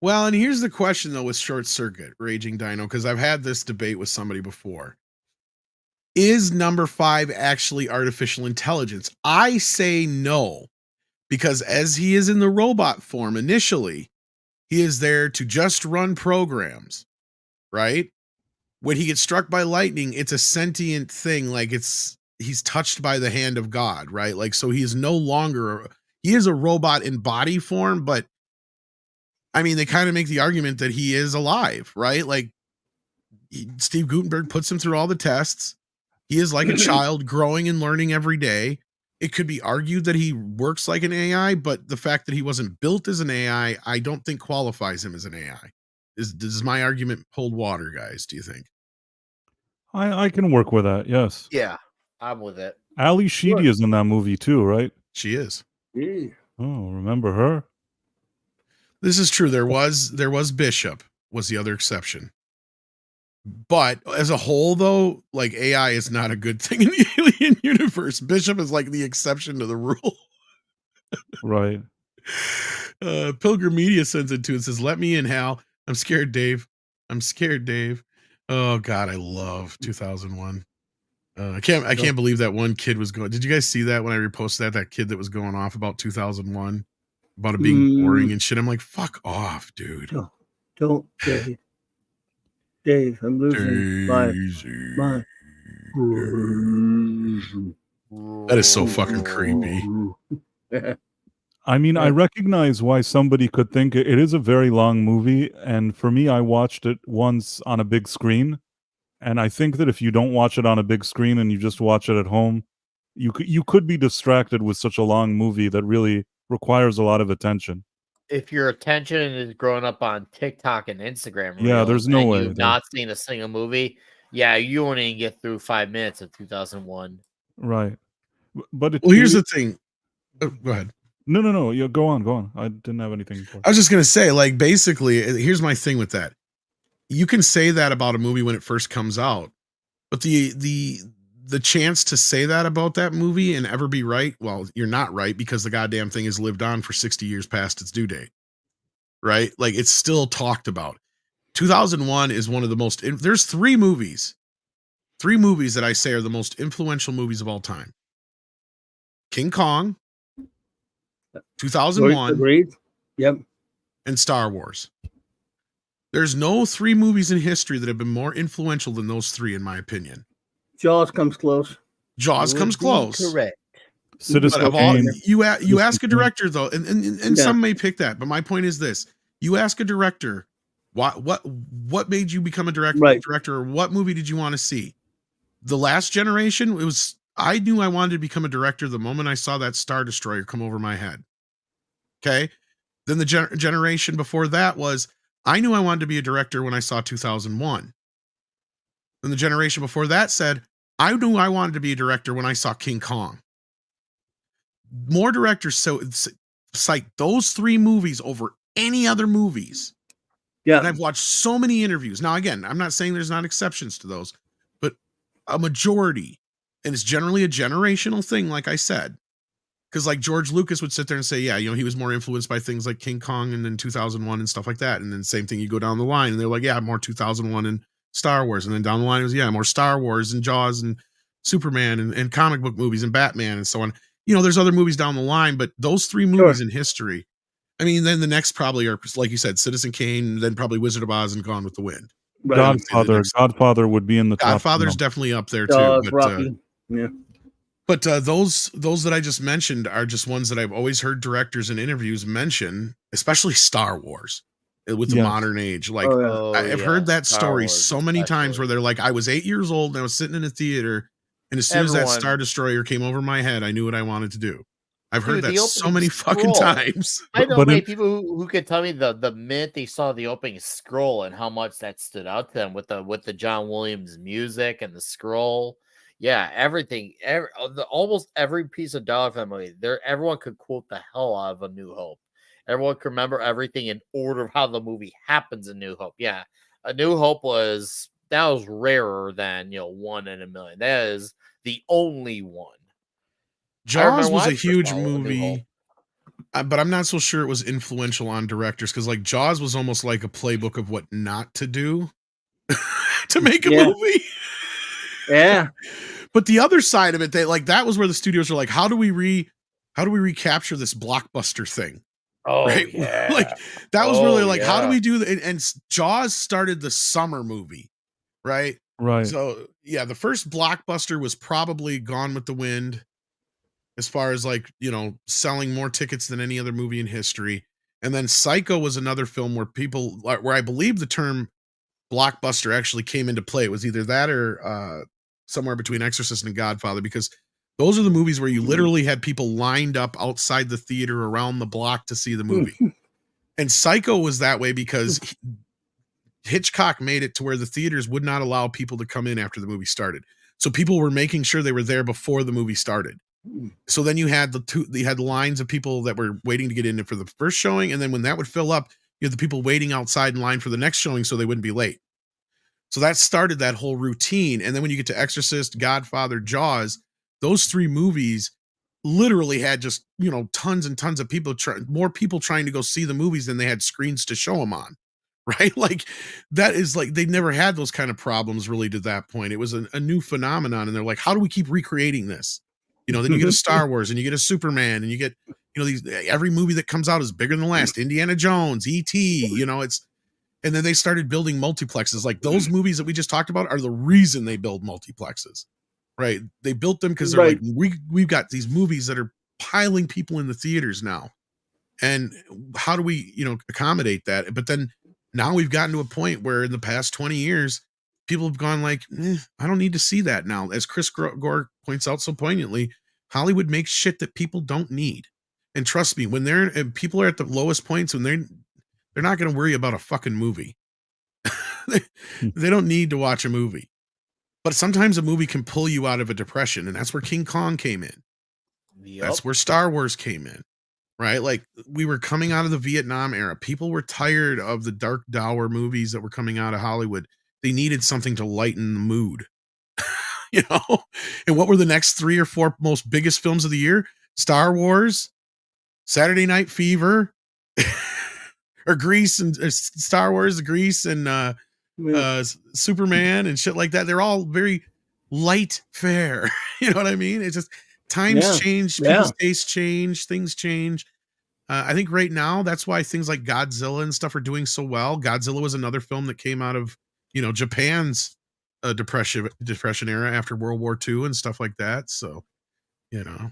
Well, and here's the question, though, with Short Circuit, Raging Dino, because I've had this debate with somebody before. Is number 5 actually artificial intelligence? I say no, because as he is in the robot form initially, he is there to just run programs. right? When he gets struck by lightning, it's a sentient thing. Like he's touched by the hand of God, right? Like, so he is no longer, he is a robot in body form, but I mean, they kind of make the argument that he is alive, right? Like Steve Guttenberg puts him through all the tests. He is like a child growing and learning every day. It could be argued that he works like an AI, but the fact that he wasn't built as an AI, I don't think qualifies him as an AI. Does my argument hold water, guys? Do you think? I can work with that. Yes. Yeah, I'm with it. Ali Sheedy is in that movie too, right? She is. Yeah. Oh, remember her? This is true. There was Bishop was the other exception. But as a whole, though, like AI is not a good thing in the alien universe. Bishop is like the exception to the rule. Right. Pilgrim Media sends it to and says, "Let me in, Hal. I'm scared, Dave. I'm scared, Dave." Oh God, I love 2001. I can't believe that one kid was going. Did you guys see that when I reposted that kid that was going off about 2001 about it being boring and shit? I'm like, fuck off, dude. Don't Dave. Dave, I'm losing my. That is so fucking creepy. I mean, I recognize why somebody could think it is a very long movie, and for me, I watched it once on a big screen, and I think that if you don't watch it on a big screen and you just watch it at home, you could be distracted with such a long movie that really requires a lot of attention. If your attention is growing up on TikTok and Instagram, yeah, there's no way you've not seen a single movie. Yeah, you won't even get through 5 minutes of 2001. Right, but here's the thing. Oh, go ahead. No. Yeah, go on. I didn't have anything. I was just gonna say, like, basically, here's my thing with that. You can say that about a movie when it first comes out, but the chance to say that about that movie and ever be right, well, you're not right because the goddamn thing has lived on for 60 years past its due date. Right? Like, it's still talked about. 2001 is one of the most. There's three movies that I say are the most influential movies of all time. King Kong, 2001, agreed. Yep, and Star Wars. There's no three movies in history that have been more influential than those three, in my opinion. Jaws comes close. Jaws comes close. Correct. Citizen Kane. You ask a director though, and some may pick that, but my point is this: you ask a director, what made you become a director? Right. Director, or what movie did you want to see? The Last Generation. I knew I wanted to become a director the moment I saw that Star Destroyer come over my head. Okay, then the generation before that was I knew I wanted to be a director when I saw 2001. Then the generation before that said I knew I wanted to be a director when I saw King Kong. More directors cite those three movies over any other movies. Yeah. And I've watched so many interviews. Now, again, I'm not saying there's not exceptions to those, but a majority, and it's generally a generational thing, like I said. Because like George Lucas would sit there and say, yeah, he was more influenced by things like King Kong and then 2001 and stuff like that. And then same thing, you go down the line and they're like, yeah, more 2001 and Star Wars. And then down the line it was, yeah, more Star Wars and Jaws and Superman and comic book movies and Batman and so on. There's other movies down the line, but those three movies in history, I mean, then the next probably are, like you said, Citizen Kane, then probably Wizard of Oz and Gone with the Wind. Right. Godfather would be in the top. Godfather's definitely up there too. Rocky. Yeah. But those that I just mentioned are just ones that I've always heard directors in interviews mention, especially Star Wars with the modern age. Like I've heard that story so many times where they're like, I was 8 years old and I was sitting in a theater, and as soon as that Star Destroyer came over my head, I knew what I wanted to do. I've heard that so many fucking times. I know many people who could tell me the minute they saw the opening scroll and how much that stood out to them with the John Williams music and the scroll. Yeah, everything, almost every piece of dialogue from the movie, everyone could quote the hell out of A New Hope. Everyone could remember everything in order of how the movie happens in New Hope. Yeah, A New Hope was rarer than 1 in a million. That is the only one. Jaws was a huge movie, but I'm not so sure it was influential on directors because like Jaws was almost like a playbook of what not to do to make a movie. Yeah. But the other side of it, that was where the studios were like, how do we recapture this blockbuster thing? Oh, right? yeah. Like that was really like, how do yeah. we do that? And Jaws started the summer movie, right? Right. So yeah, the first blockbuster was probably Gone with the Wind, as far as like, you know, selling more tickets than any other movie in history. And then Psycho was another film where where I believe the term blockbuster actually came into play. It was either that or somewhere between Exorcist and Godfather, because those are the movies where you literally had people lined up outside the theater around the block to see the movie. And Psycho was that way because Hitchcock made it to where the theaters would not allow people to come in after the movie started. So people were making sure they were there before the movie started. So then you had you had lines of people that were waiting to get in for the first showing, and then when that would fill up, you had the people waiting outside in line for the next showing so they wouldn't be late. So that started that whole routine. And then when you get to Exorcist, Godfather, Jaws, those three movies literally had just, you know, tons and tons of people, more people trying to go see the movies than they had screens to show them on. Right? Like that is like, they never had those kind of problems really to that point. It was a new phenomenon. And they're like, how do we keep recreating this? You know, then you get a Star Wars and you get a Superman and you get, you know, every movie that comes out is bigger than the last. Indiana Jones, E.T., you know, and then they started building multiplexes. Like those movies that we just talked about are the reason they build multiplexes, right? They built them because they're like, we've got these movies that are piling people in the theaters now. And how do we, you know, accommodate that? But then now we've gotten to a point where in the past 20 years, people have gone like, I don't need to see that now. As Chris Gore points out so poignantly, Hollywood makes shit that people don't need. And trust me, when people are at the lowest points, when they're not going to worry about a fucking movie. They don't need to watch a movie. But sometimes a movie can pull you out of a depression, and that's where King Kong came in. Yep. That's where Star Wars came in. Right? Like we were coming out of the Vietnam era. People were tired of the dark, dour movies that were coming out of Hollywood. They needed something to lighten the mood. You know? And what were the next 3 or 4 most biggest films of the year? Star Wars, Saturday Night Fever, or Grease, and Star Wars, Grease, and Superman and shit like that. They're all very light fare. You know what I mean? It's just times change, people's tastes change, things change. I think right now that's why things like Godzilla and stuff are doing so well. Godzilla was another film that came out of, you know, Japan's depression era after World War II and stuff like that. So, you know,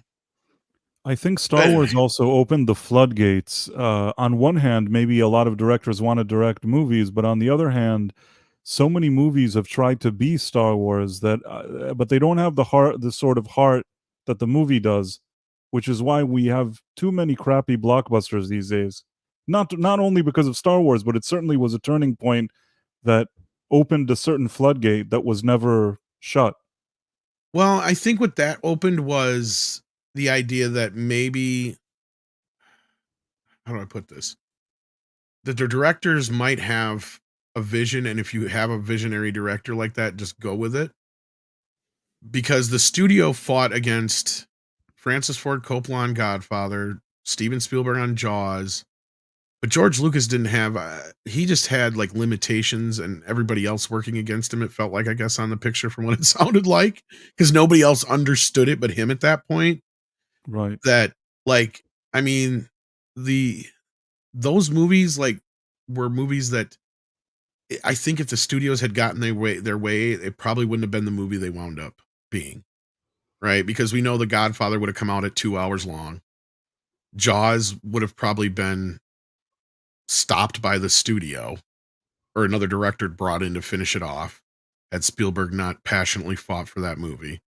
I think Star Wars also opened the floodgates. On one hand, maybe a lot of directors want to direct movies, but on the other hand, so many movies have tried to be Star Wars that, but they don't have the sort of heart that the movie does, which is why we have too many crappy blockbusters these days. Not only because of Star Wars, but it certainly was a turning point that opened a certain floodgate that was never shut. Well, I think what that opened was the idea that maybe, how do I put this? That the directors might have a vision, and if you have a visionary director like that, just go with it. Because the studio fought against Francis Ford Coppola on Godfather, Steven Spielberg on Jaws, but George Lucas didn't have, he just had like limitations and everybody else working against him. It felt like, I guess, on the picture from what it sounded like, because nobody else understood it but him at that point. Right. That, like, I mean, those movies like were movies that I think if the studios had gotten their way, it probably wouldn't have been the movie they wound up being. Right? Because we know The Godfather would have come out at 2 hours long. Jaws would have probably been stopped by the studio or another director brought in to finish it off, had Spielberg not passionately fought for that movie.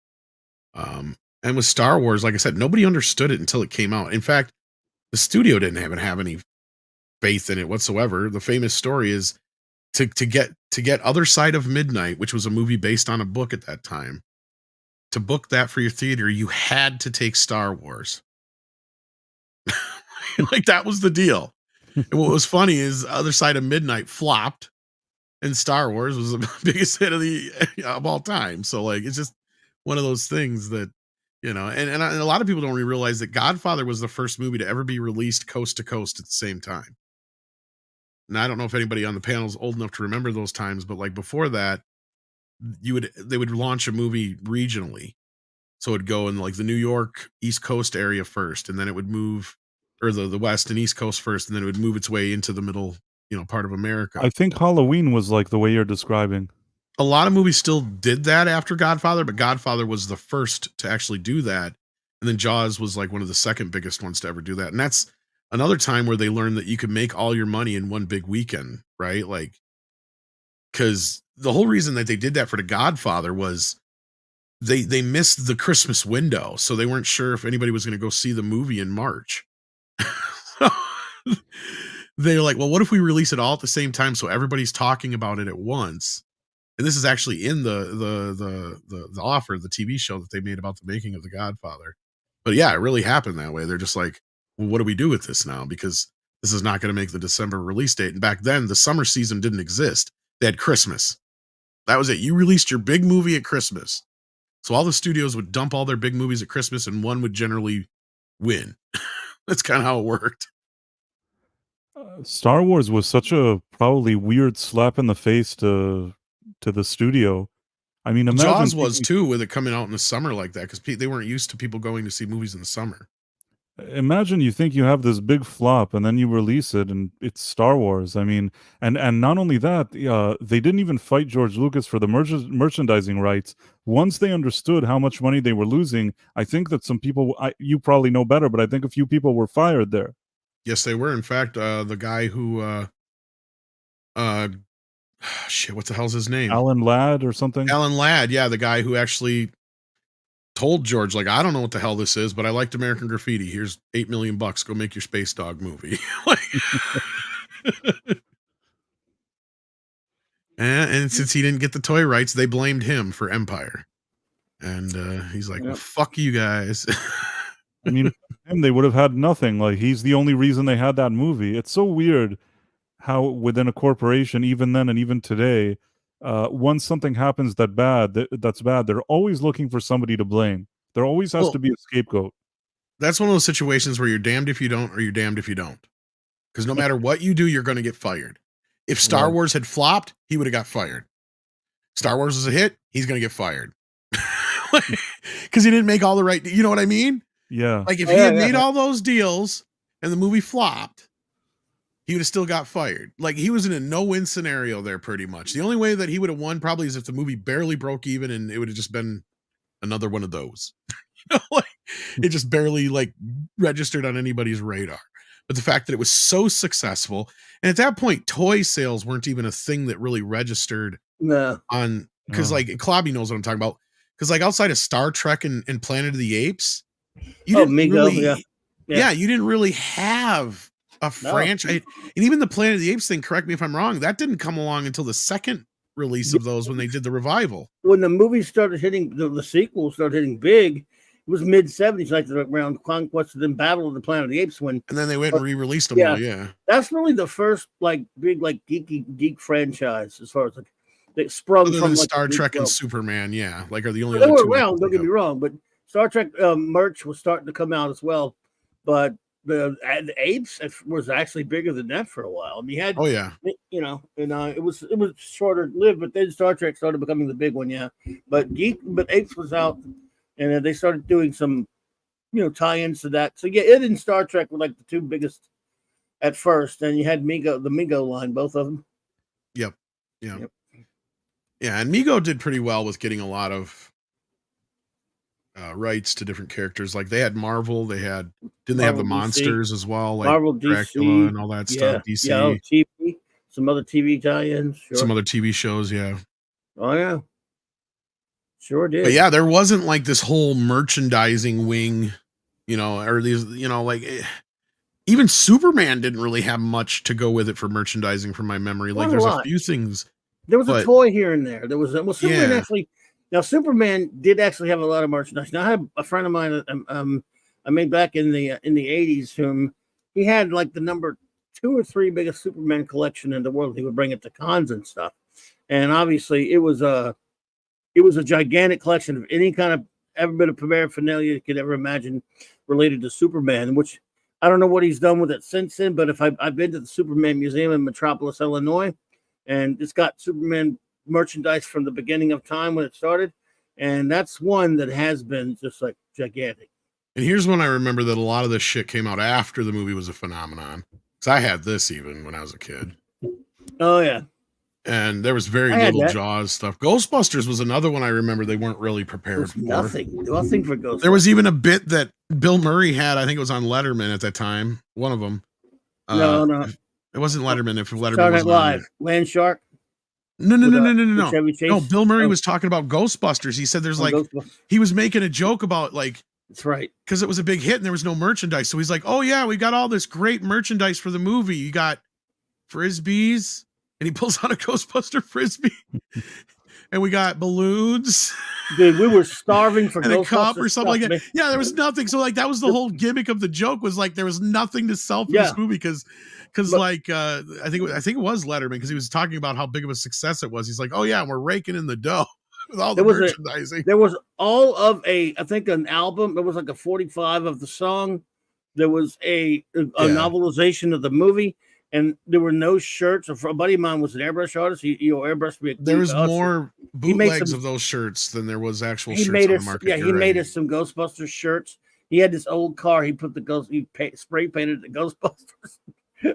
And with Star Wars, like I said, nobody understood it until it came out. In fact, the studio didn't even have any faith in it whatsoever. The famous story is to get Other Side of Midnight, which was a movie based on a book at that time. To book that for your theater, you had to take Star Wars. Like that was the deal. And what was funny is Other Side of Midnight flopped, and Star Wars was the biggest hit of all time. So like it's just one of those things that, you know, and a lot of people don't really realize that Godfather was the first movie to ever be released coast to coast at the same time. And I don't know if anybody on the panel is old enough to remember those times, but like before that, they would launch a movie regionally. So it'd go in like the New York East Coast area first, and then it would move, or the West and East Coast first, and then it would move its way into the middle, part of America. I think Halloween was like the way you're describing. A lot of movies still did that after Godfather, but Godfather was the first to actually do that. And then Jaws was like one of the second biggest ones to ever do that. And that's another time where they learned that you could make all your money in one big weekend, right? Like, because the whole reason that they did that for The Godfather was they missed the Christmas window. So they weren't sure if anybody was going to go see the movie in March. They're like, well, what if we release it all at the same time so everybody's talking about it at once? And this is actually in the offer, the TV show that they made about the making of The Godfather. But yeah, it really happened that way. They're just like, well, what do we do with this now? Because this is not going to make the December release date. And back then, the summer season didn't exist. They had Christmas. That was it. You released your big movie at Christmas. So all the studios would dump all their big movies at Christmas, and one would generally win. That's kind of how it worked. Star Wars was such a probably weird slap in the face to the studio. I mean, imagine Jaws was too, with it coming out in the summer like that, because they weren't used to people going to see movies in the summer. Imagine you think you have this big flop and then you release it and it's Star Wars. I mean, and not only that, they didn't even fight George Lucas for the merchandising rights. Once they understood how much money they were losing, I think that some people, you probably know better, but I think a few people were fired there. Yes, they were. In fact, the guy who shit, what the hell's his name? Alan Ladd or something? Alan Ladd, yeah, the guy who actually told George, like, I don't know what the hell this is, but I liked American Graffiti. Here's $8 million. Go make your Space Dog movie. and since he didn't get the toy rights, they blamed him for Empire. And he's like, well, fuck you guys. I mean, they would have had nothing. Like, he's the only reason they had that movie. It's so weird how within a corporation, even then and even today, once something happens that's bad, they're always looking for somebody to blame. There always has to be a scapegoat. That's one of those situations where you're damned if you don't, or you're damned if you don't. Because no matter what you do, you're going to get fired. If Star Wars had flopped, he would have got fired. Star Wars was a hit, he's going to get fired. Because he didn't make all the right, you know what I mean? Yeah. Like if he had made all those deals and the movie flopped, he would have still got fired. Like he was in a no-win scenario there pretty much. The only way that he would have won probably is if the movie barely broke even and it would have just been another one of those. Like it just barely like registered on anybody's radar. But the fact that it was so successful, and at that point, toy sales weren't even a thing that really registered on, because like Klobby knows what I'm talking about. Because like outside of Star Trek and Planet of the Apes, you didn't really, you didn't really have a franchise. And even the Planet of the Apes thing, correct me if I'm wrong, that didn't come along until the second release of those when they did the revival. When the movies started hitting, the sequels started hitting big, it was mid-70s, like around Conquest and then Battle of the Planet of the Apes. And then they went and re-released them all, That's really the first like big like geek franchise as far as like that sprung from like, Star Trek and Superman, like are the only they other were two. Around, don't get me wrong, but Star Trek merch was starting to come out as well. But the Apes was actually bigger than that for a while. I mean, you had it was shorter lived, but then Star Trek started becoming the big one, But Apes was out, and they started doing some tie-ins to that. So it and Star Trek were like the two biggest at first. And you had the Mego line, both of them. Yep. Yeah, and Mego did pretty well with getting a lot of rights to different characters. Like they had Marvel, they have the monsters as well, like Marvel, Dracula, DC, and all that stuff. DC, TV, some other TV tie-ins, some other TV shows. Oh yeah, sure did. But yeah, there wasn't like this whole merchandising wing, or these, like even Superman didn't really have much to go with it for merchandising, from my memory. Like there's a few things. There was a toy here and there. There was Superman actually. Now Superman did actually have a lot of merchandise. Now I had a friend of mine I made back in the 80s whom he had like the number 2 or 3 biggest Superman collection in the world. He would bring it to cons and stuff. And obviously it was a gigantic collection of any kind of every bit of paraphernalia you could ever imagine related to Superman, which I don't know what he's done with it since then, but if I've been to the Superman Museum in Metropolis, Illinois, and it's got Superman merchandise from the beginning of time when it started, and that's one that has been just like gigantic. And here's one I remember that a lot of this shit came out after the movie was a phenomenon. Because I had this even when I was a kid. Oh, yeah. And there was very little Jaws stuff. Ghostbusters was another one I remember they weren't really prepared for. Nothing for Ghostbusters. There was even a bit that Bill Murray had. I think it was on Letterman at that time. One of them. No. It wasn't Letterman. If Letterman Saturday was Night Live. Land Shark. No. No, Bill Murray was talking about Ghostbusters. He said there's he was making a joke about that's right. Because it was a big hit and there was no merchandise. So he's like, oh yeah, we got all this great merchandise for the movie. You got Frisbees. And he pulls out a Ghostbuster Frisbee. And we got balloons. Dude, we were starving for and a cup or something like that. Man. Yeah, there was nothing. So that was the whole gimmick of the joke was there was nothing to sell for this movie because I think it was Letterman because he was talking about how big of a success it was. He's like, oh yeah, we're raking in the dough with all the merchandising. There was all of an album. There was a 45 of the song. There was a novelization of the movie. And there were no shirts. A buddy of mine was an airbrush artist. He airbrushed me. There was more bootlegs of those shirts than there was actual shirts on the market. Yeah, he made us some Ghostbusters shirts. He had this old car. He put spray painted the Ghostbusters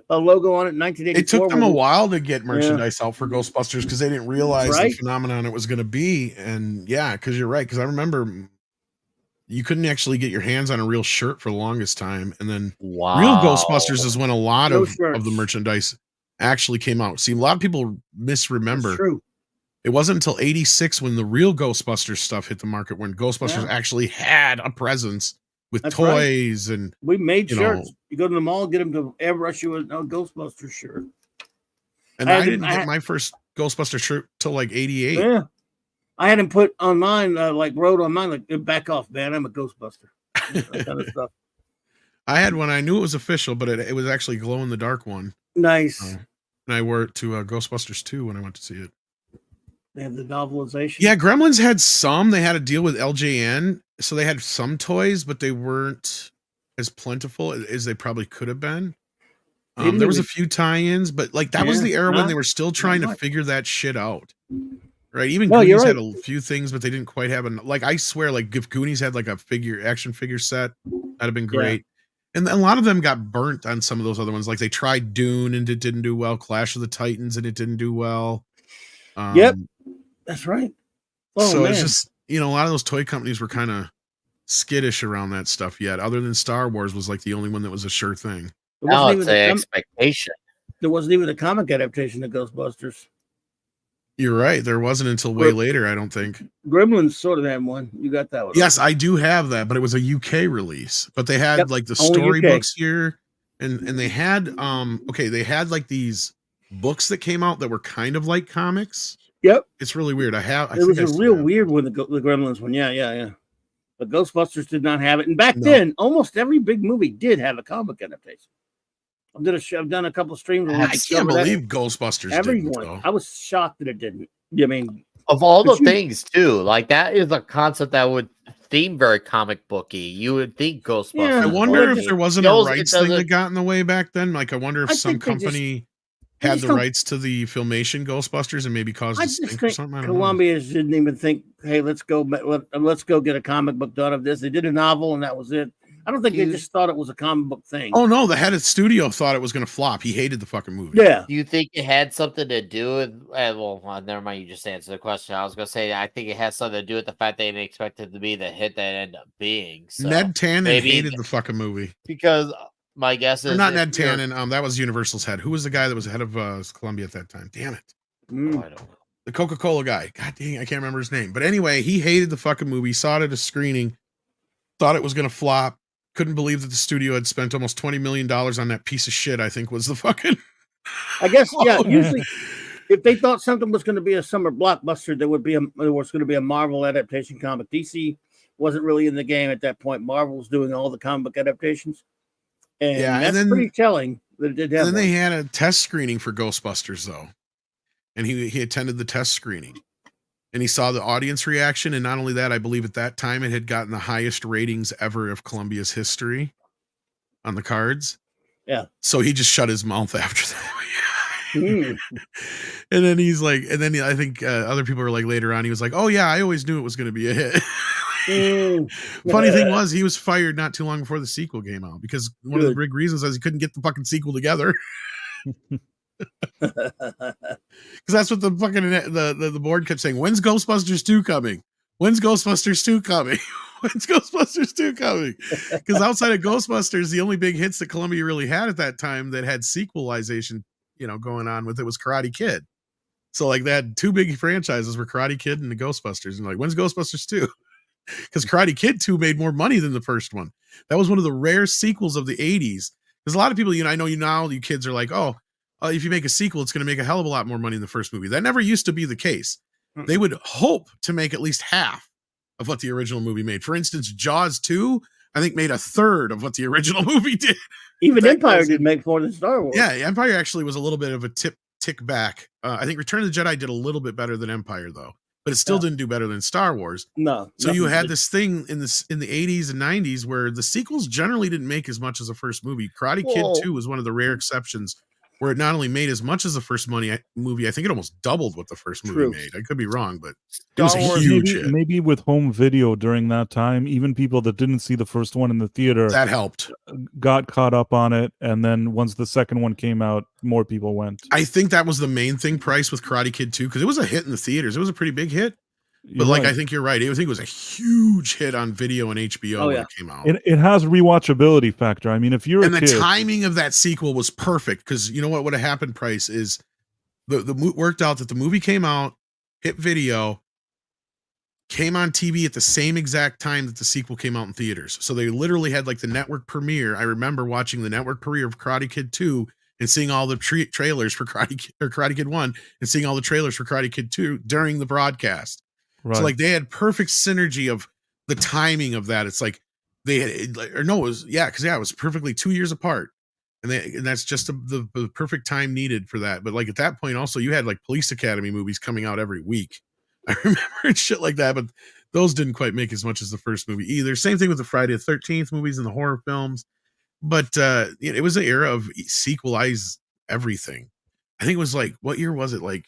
a logo on it in 1984. It took them a while to get merchandise out for Ghostbusters because they didn't realize the phenomenon it was going to be. And yeah, because you're right. Because I remember you couldn't actually get your hands on a real shirt for the longest time. And then real Ghostbusters is when a lot of the merchandise actually came out. See, a lot of people misremember. That's true. It wasn't until 86 when the real Ghostbusters stuff hit the market when Ghostbusters actually had a presence with toys and we made shirts. You go to the mall, get them to airbrush you with a Ghostbusters shirt. And I didn't get my first Ghostbuster shirt till 88. Yeah. I had him put on mine, wrote on mine, back off, man. I'm a Ghostbuster. That kind of stuff. I had one. I knew it was official, but it was actually glow in the dark one. Nice. And I wore it to Ghostbusters 2 when I went to see it. They have the novelization. Yeah, Gremlins had some. They had a deal with LJN, so they had some toys, but they weren't as plentiful as they probably could have been. There was a few tie-ins, but that was the era when they were still trying to figure that shit out. Right, even Goonies had a few things, but they didn't quite have I swear, if Goonies had a action figure set, that'd have been great. And a lot of them got burnt on some of those other ones. They tried Dune and it didn't do well. Clash of the Titans and it didn't do well. Yep, that's right. So it's just a lot of those toy companies were kind of skittish around that stuff yet. Other than Star Wars was the only one that was a sure thing. Now it's an expectation. There wasn't even a comic adaptation of Ghostbusters. You're right. There wasn't until way later, I don't think. Gremlins sort of had one. You got that one. Yes, I do have that, but it was a UK release. But they had the storybooks here, and they had they had these books that came out that were kind of like comics. Yep, it's really weird. It was a real weird one. The Gremlins one. Yeah. But Ghostbusters did not have it, and back then, almost every big movie did have a comic adaptation. I've done a couple of streams. I can't believe Ghostbusters didn't. I was shocked that it didn't. I mean, of all the things too, that is a concept that would seem very comic booky. You would think Ghostbusters. Yeah, I wonder if there wasn't a rights thing that got in the way back then. I wonder if some company had the rights to the Filmation Ghostbusters and maybe caused a stink or something. Columbia didn't even think, hey, let's go get a comic book done of this. They did a novel and that was it. I don't think they just thought it was a comic book thing. Oh no, the head of the studio thought it was going to flop. He hated the fucking movie. Yeah. Do you think it had something to do with? Well, never mind. You just answered the question. I was going to say I think it has something to do with the fact they didn't expect it to be the hit that it ended up being. So Ned Tannen hated the fucking movie because my guess is not Ned Tannen. That was Universal's head. Who was the guy that was head of Columbia at that time? Damn it. I don't know. The Coca-Cola guy. God dang, I can't remember his name. But anyway, he hated the fucking movie. Saw it at a screening. Thought it was going to flop. Couldn't believe that the studio had spent almost $20 million on that piece of shit. I think was the fucking. I guess usually, if they thought something was going to be a summer blockbuster, there was going to be a Marvel adaptation comic. DC wasn't really in the game at that point. Marvel was doing all the comic book adaptations, and that's pretty telling that it did have. And then they had a test screening for Ghostbusters though, and he attended the test screening. And he saw the audience reaction. And not only that, I believe at that time it had gotten the highest ratings ever of Columbia's history on the cards. Yeah. So he just shut his mouth after that. And then he's like, I think other people were like later on, he was like, oh yeah, I always knew it was going to be a hit. Funny thing was, he was fired not too long before the sequel came out because one of the big reasons was he couldn't get the fucking sequel together. Because that's what the fucking the board kept saying. When's Ghostbusters 2 coming? When's Ghostbusters 2 coming? When's Ghostbusters 2 coming? Because outside of Ghostbusters, the only big hits that Columbia really had at that time that had sequelization, going on with it was Karate Kid. So like they had two big franchises were Karate Kid and the Ghostbusters. And like, when's Ghostbusters 2? Because Karate Kid 2 made more money than the first one. That was one of the rare sequels of the 80s. Because a lot of people, I know you kids are like, if you make a sequel, it's going to make a hell of a lot more money than the first movie. That never used to be the case. They would hope to make at least half of what the original movie made. For instance, Jaws 2, I think, made a third of what the original movie did. Even Empire did make more than Star Wars. Yeah, Empire actually was a little bit of a tick back. I think Return of the Jedi did a little bit better than Empire, though. But it still didn't do better than Star Wars. No. So you had this thing in the 80s and 90s where the sequels generally didn't make as much as the first movie. Karate Kid 2 was one of the rare exceptions where it not only made as much as the first movie, I think it almost doubled what the first movie made. I could be wrong, but it was a huge hit. Maybe with home video during that time, even people that didn't see the first one in the theater, that helped, got caught up on it, and then once the second one came out, more people went. I think that was the main thing, Price, with Karate Kid 2, because it was a hit in the theaters. It was a pretty big hit. But I think you're right. I think it was a huge hit on video and HBO when it came out. It has rewatchability factor. I mean, if you're the timing of that sequel was perfect because you know what would have happened, Price, is the worked out that the movie came out, hit video, came on TV at the same exact time that the sequel came out in theaters. So they literally had like the network premiere. I remember watching the network premiere of Karate Kid 2 and seeing all the trailers for Karate Kid 1 and seeing all the trailers for Karate Kid 2 during the broadcast. Right. So like they had perfect synergy of the timing of that. It's like they had, it was perfectly 2 years apart, and that's just the perfect time needed for that. But like at that point, also you had like Police Academy movies coming out every week. I remember shit like that, but those didn't quite make as much as the first movie either. Same thing with the Friday the 13th movies and the horror films, but it was an era of sequelize everything. I think it was like, what year was it? Like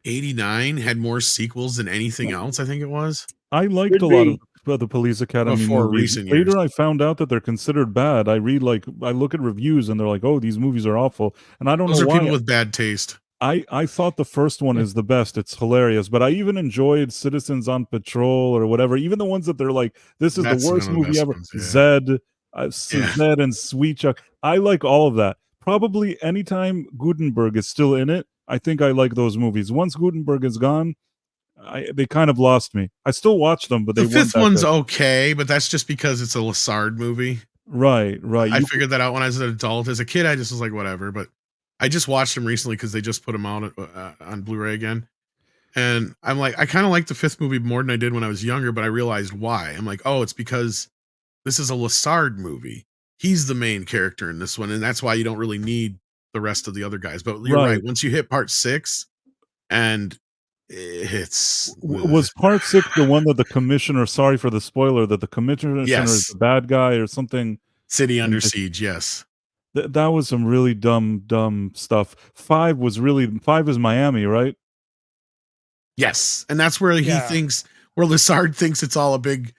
89 had more sequels than anything else. I think it was. I liked a lot of the Police Academy before movies. Recent years. Later, I found out that they're considered bad. I look at reviews and they're like, "Oh, these movies are awful," and I don't know why. Those are people with bad taste. I thought the first one is the best. It's hilarious, but I even enjoyed Citizens on Patrol or whatever. Even the ones that they're like, "This is the worst movie ever." Ones, yeah. Zed and Sweet Chuck. I like all of that. Probably anytime Gutenberg is still in it, I think I like those movies. Once Gutenberg is gone, they kind of lost me. I still watch them, but the fifth one's okay, but that's just because it's a Lassard movie. Right. I figured that out when I was an adult. As a kid, I just was like, whatever. But I just watched them recently because they just put them out on Blu-ray again. And I'm like, I kind of like the fifth movie more than I did when I was younger, but I realized why. I'm like, oh, it's because this is a Lassard movie. He's the main character in this one, and that's why you don't really need the rest of the other guys. But you're right. Once you hit part 6, and was part 6 the one that the commissioner? Sorry for the spoiler. That the commissioner is the bad guy or something. City Under Siege. Yes, that was some really dumb stuff. 5 is Miami, right? Yes, and that's where where Lassard thinks it's all a big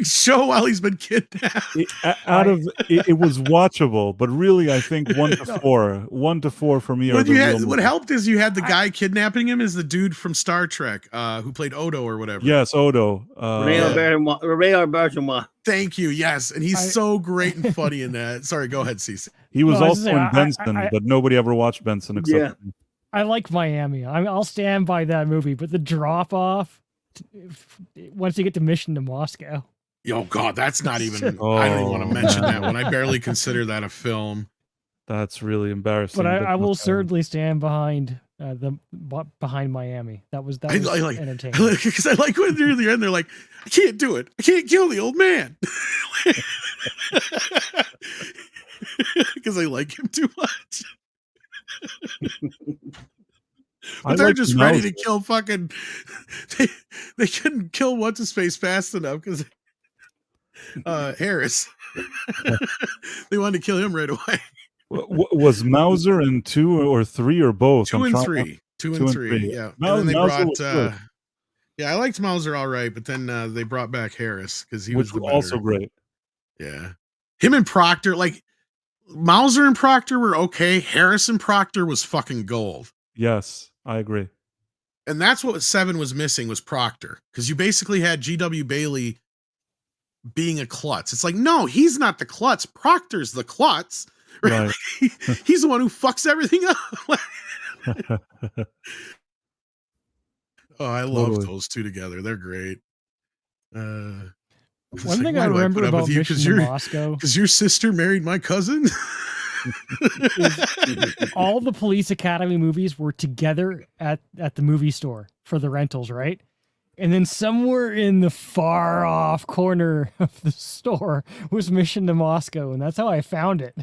show while he's been kidnapped. It was watchable, but really, I think 1 to 4 for me. What helped is you had the guy kidnapping him is the dude from Star Trek who played Odo or whatever. Yes, Odo. Ray Bergeramois. Thank you. Yes, and he's so great and funny in that. Sorry, go ahead, Cece. He was also in Benson, but nobody ever watched Benson except me. I like Miami. I'll stand by that movie, but the drop off once you get to Mission to Moscow. Oh God, that's not even. I don't even want to mention that one. I barely consider that a film. That's really embarrassing. But I will certainly stand behind behind Miami. That was entertaining. Because I like when near the end they're like, I can't do it. I can't kill the old man. Because I like him too much. But they're just ready to kill fucking. They couldn't kill what's his face fast enough because Harris. They wanted to kill him right away. Was Mauser in 2 or 3 or both? 2 and 3. 2 and 3. Yeah. And then they brought Yeah, I liked Mauser all right, but then they brought back Harris because he was also great. Yeah, him and Proctor, like Mauser and Proctor were okay. Harris and Proctor was fucking gold. Yes, I agree. And that's what 7 was missing was Proctor, because you basically had G.W. Bailey being a klutz. It's like, no, he's not the klutz. Proctor's the klutz. Right? He's the one who fucks everything up. Oh, I love those two together. They're great. One thing I remember about Mission to Moscow, because your sister married my cousin. All the Police Academy movies were together at the movie store for the rentals, right? And then somewhere in the far off corner of the store was Mission to Moscow, and that's how I found it.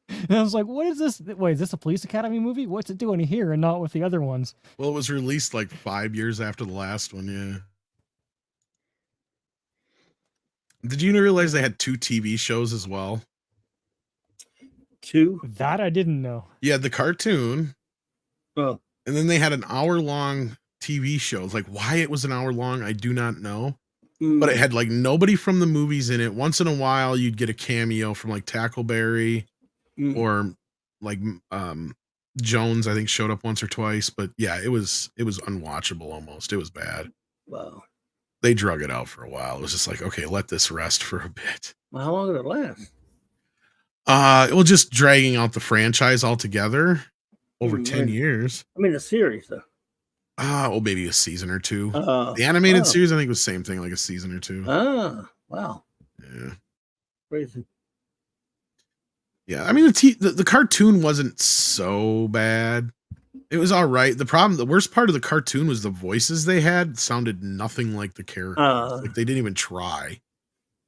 And I was like, what is this? Wait, is this a Police Academy movie? What's it doing here and not with the other ones? Well, it was released like 5 years after the last one, yeah. Did you realize they had 2 TV shows as well? 2? That I didn't know. Yeah, the cartoon. Oh. And then they had an hour-long TV show. It's like, why it was an hour long, I do not know. But it had like nobody from the movies in it. Once in a while, you'd get a cameo from like Tackleberry or like Jones, I think, showed up once or twice. But yeah, it was unwatchable almost. It was bad. Wow. They drug it out for a while. It was just like, okay, let this rest for a bit. Well, how long did it last? It was just dragging out the franchise altogether over 10 years. I mean, the series, though. Well, maybe a season or 2. The animated series, I think, was the same thing, like a season or 2. Wow. Yeah. Crazy. Yeah, I mean, the cartoon wasn't so bad. It was all right. The worst part of the cartoon was the voices they had sounded nothing like the characters. Like they didn't even try.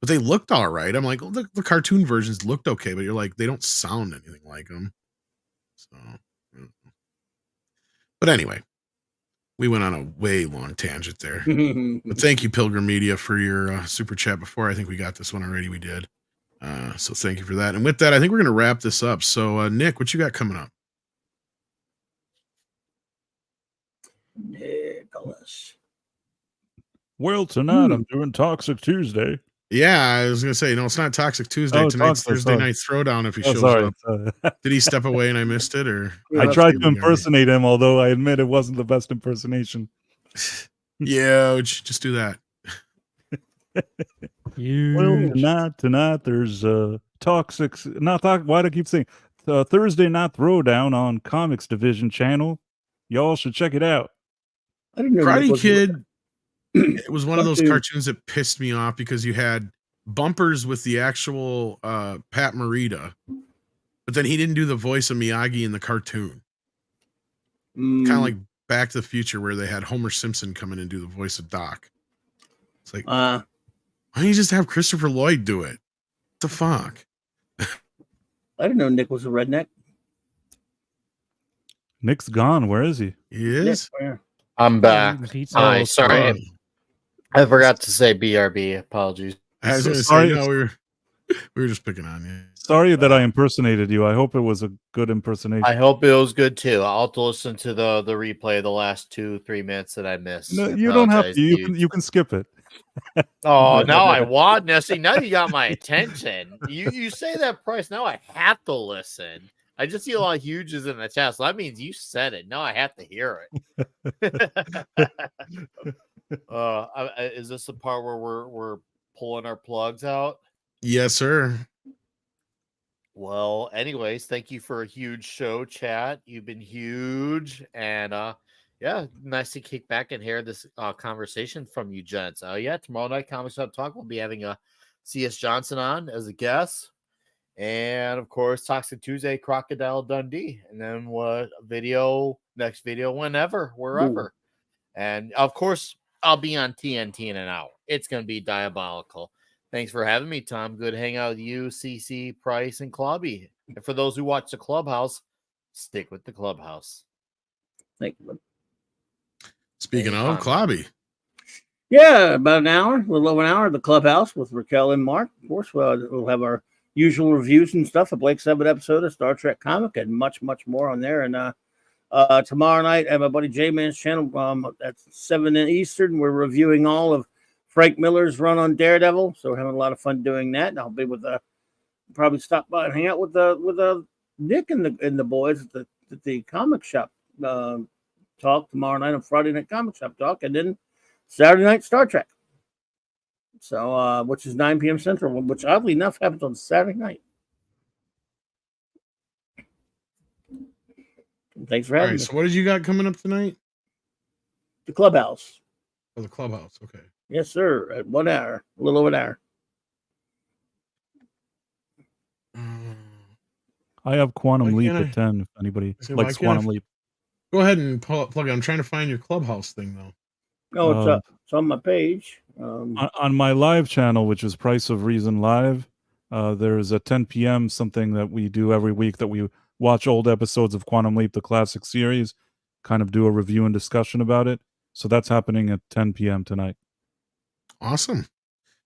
But they looked all right. I'm like, well, the cartoon versions looked okay, but you're like, they don't sound anything like them. So, but anyway, we went on a way long tangent there. But thank you, Pilgrim Media, for your super chat before. I think we got this one already. We did. So thank you for that. And with that, I think we're going to wrap this up. So, Nick, what you got coming up? Nicholas. Well, tonight I'm doing Toxic Tuesday. Yeah, I was going to say, no, it's not Toxic Tuesday. Tonight's Thursday Night Throwdown if he shows up. Did he step away and I missed it? Or I tried to impersonate him, although I admit it wasn't the best impersonation. Yeah, just do that. Well, tonight there's Toxic. Why do I keep saying Thursday Night Throwdown on Comics Division channel? Y'all should check it out. I didn't know Karate Kid. It was one of those cartoons that pissed me off because you had bumpers with the actual Pat Morita, but then he didn't do the voice of Miyagi in the cartoon. Kind of like Back to the Future, where they had Homer Simpson come in and do the voice of Doc. It's like, why don't you just have Christopher Lloyd do it? What the fuck? I didn't know Nick was a redneck. Nick's gone. Where is he? He is. I'm back. Hi, sorry. I forgot to say BRB. Apologies. I was going to say, no, we were just picking on you. Sorry that I impersonated you. I hope it was a good impersonation. I hope it was good too. I'll have to listen to the replay of the last 2-3 minutes that I missed. No, you don't have to. You can skip it. Oh, now I want. Now, see, now you got my attention. You say that, Price. Now I have to listen. I just see a lot of huges in the chat, so that means you said it. Now I have to hear it. Is this the part where we're pulling our plugs out? Yes, sir. Well, anyways, thank you for a huge show, chat. You've been huge, and yeah, nice to kick back and hear this conversation from you, gents. Yeah, tomorrow night, Comics Up Talk, we'll be having C.S. Johnson on as a guest. And of course, Toxic Tuesday, Crocodile Dundee, and then next video, whenever, wherever. Ooh. And of course, I'll be on TNT in an hour. It's going to be diabolical. Thanks for having me, Tom. Good to hang out with you, CC, Price, and Clubby. And for those who watch the Clubhouse, stick with the Clubhouse. Thank you. Speaking of Clubby. Yeah, about an hour, a little over an hour at the Clubhouse with Raquel and Mark. Of course, we'll have our usual reviews and stuff, a Blake 7 episode of Star Trek comic, and much, much more on there. And Tomorrow night at my buddy J-Man's channel at 7 Eastern. We're reviewing all of Frank Miller's run on Daredevil, so we're having a lot of fun doing that. And I'll be with probably stop by and hang out with Nick and the boys at the comic shop talk tomorrow night on Friday night comic shop talk, and then Saturday night Star Trek. So which is 9 p.m. Central, which oddly enough happens on Saturday night. Thanks for having me. So what did you got coming up tonight? The Clubhouse. Oh, the Clubhouse. Okay. Yes, sir. At 1 hour, a little over an hour. I have Quantum Leap at 10. If anybody likes Quantum Leap, go ahead and plug it. I'm trying to find your Clubhouse thing though. Oh, it's on my page. On my live channel, which is Price of Reason Live, there's a 10 p.m. something that we do every week that we watch old episodes of Quantum Leap, the classic series, kind of do a review and discussion about it. So that's happening at 10 p.m. tonight. Awesome.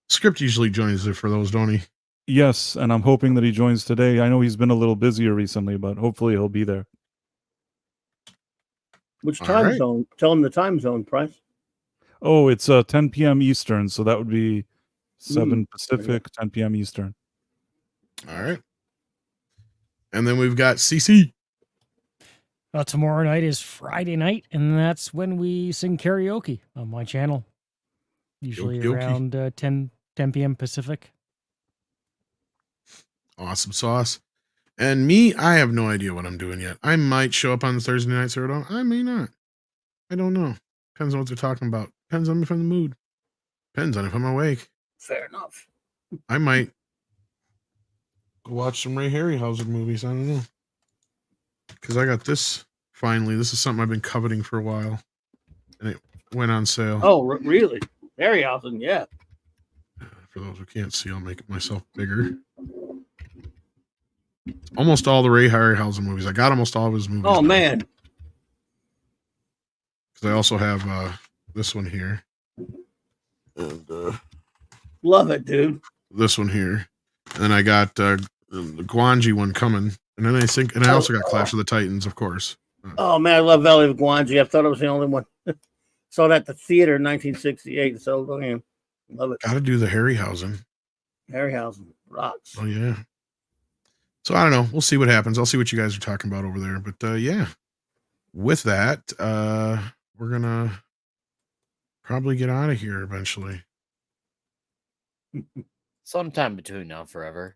Script usually joins it for those, don't he? Yes, and I'm hoping that he joins today. I know he's been a little busier recently, but hopefully he'll be there. Which time zone? Tell him the time zone, Price. Oh, it's 10 p.m. Eastern, so that would be 7 Pacific, 10 p.m. Eastern. All right. And then we've got CC. Tomorrow night is Friday night, and that's when we sing karaoke on my channel. Usually around 10 p.m. Pacific. Awesome sauce. And me, I have no idea what I'm doing yet. I might show up on the Thursday night Cerdo. I may not. I don't know. Depends on what they're talking about. Depends on if I'm in the mood. Depends on if I'm awake. Fair enough. I might go watch some Ray Harryhausen movies. I don't know. Because I got this finally. This is something I've been coveting for a while. And it went on sale. Oh, really? Harryhausen, yeah. For those who can't see, I'll make it myself bigger. Almost all the Ray Harryhausen movies. I got almost all of his movies. Oh, man. Because I also have this one here. And love it, dude. This one here. And then I got the Gwanji one coming. And then I also got Clash of the Titans, of course. Oh, man, I love Valley of Gwanji. I thought I was the only one. Saw that at the theater in 1968. So, damn. Love it. Got to do the Harryhausen. Harryhausen rocks. Oh, yeah. So, I don't know. We'll see what happens. I'll see what you guys are talking about over there. But, yeah. With that, we're going to probably get out of here eventually. Sometime between now and forever.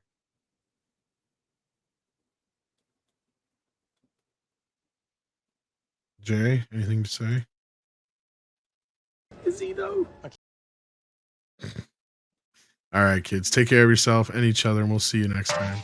Jay, anything to say? Is he though? All right, kids. Take care of yourself and each other, and we'll see you next time.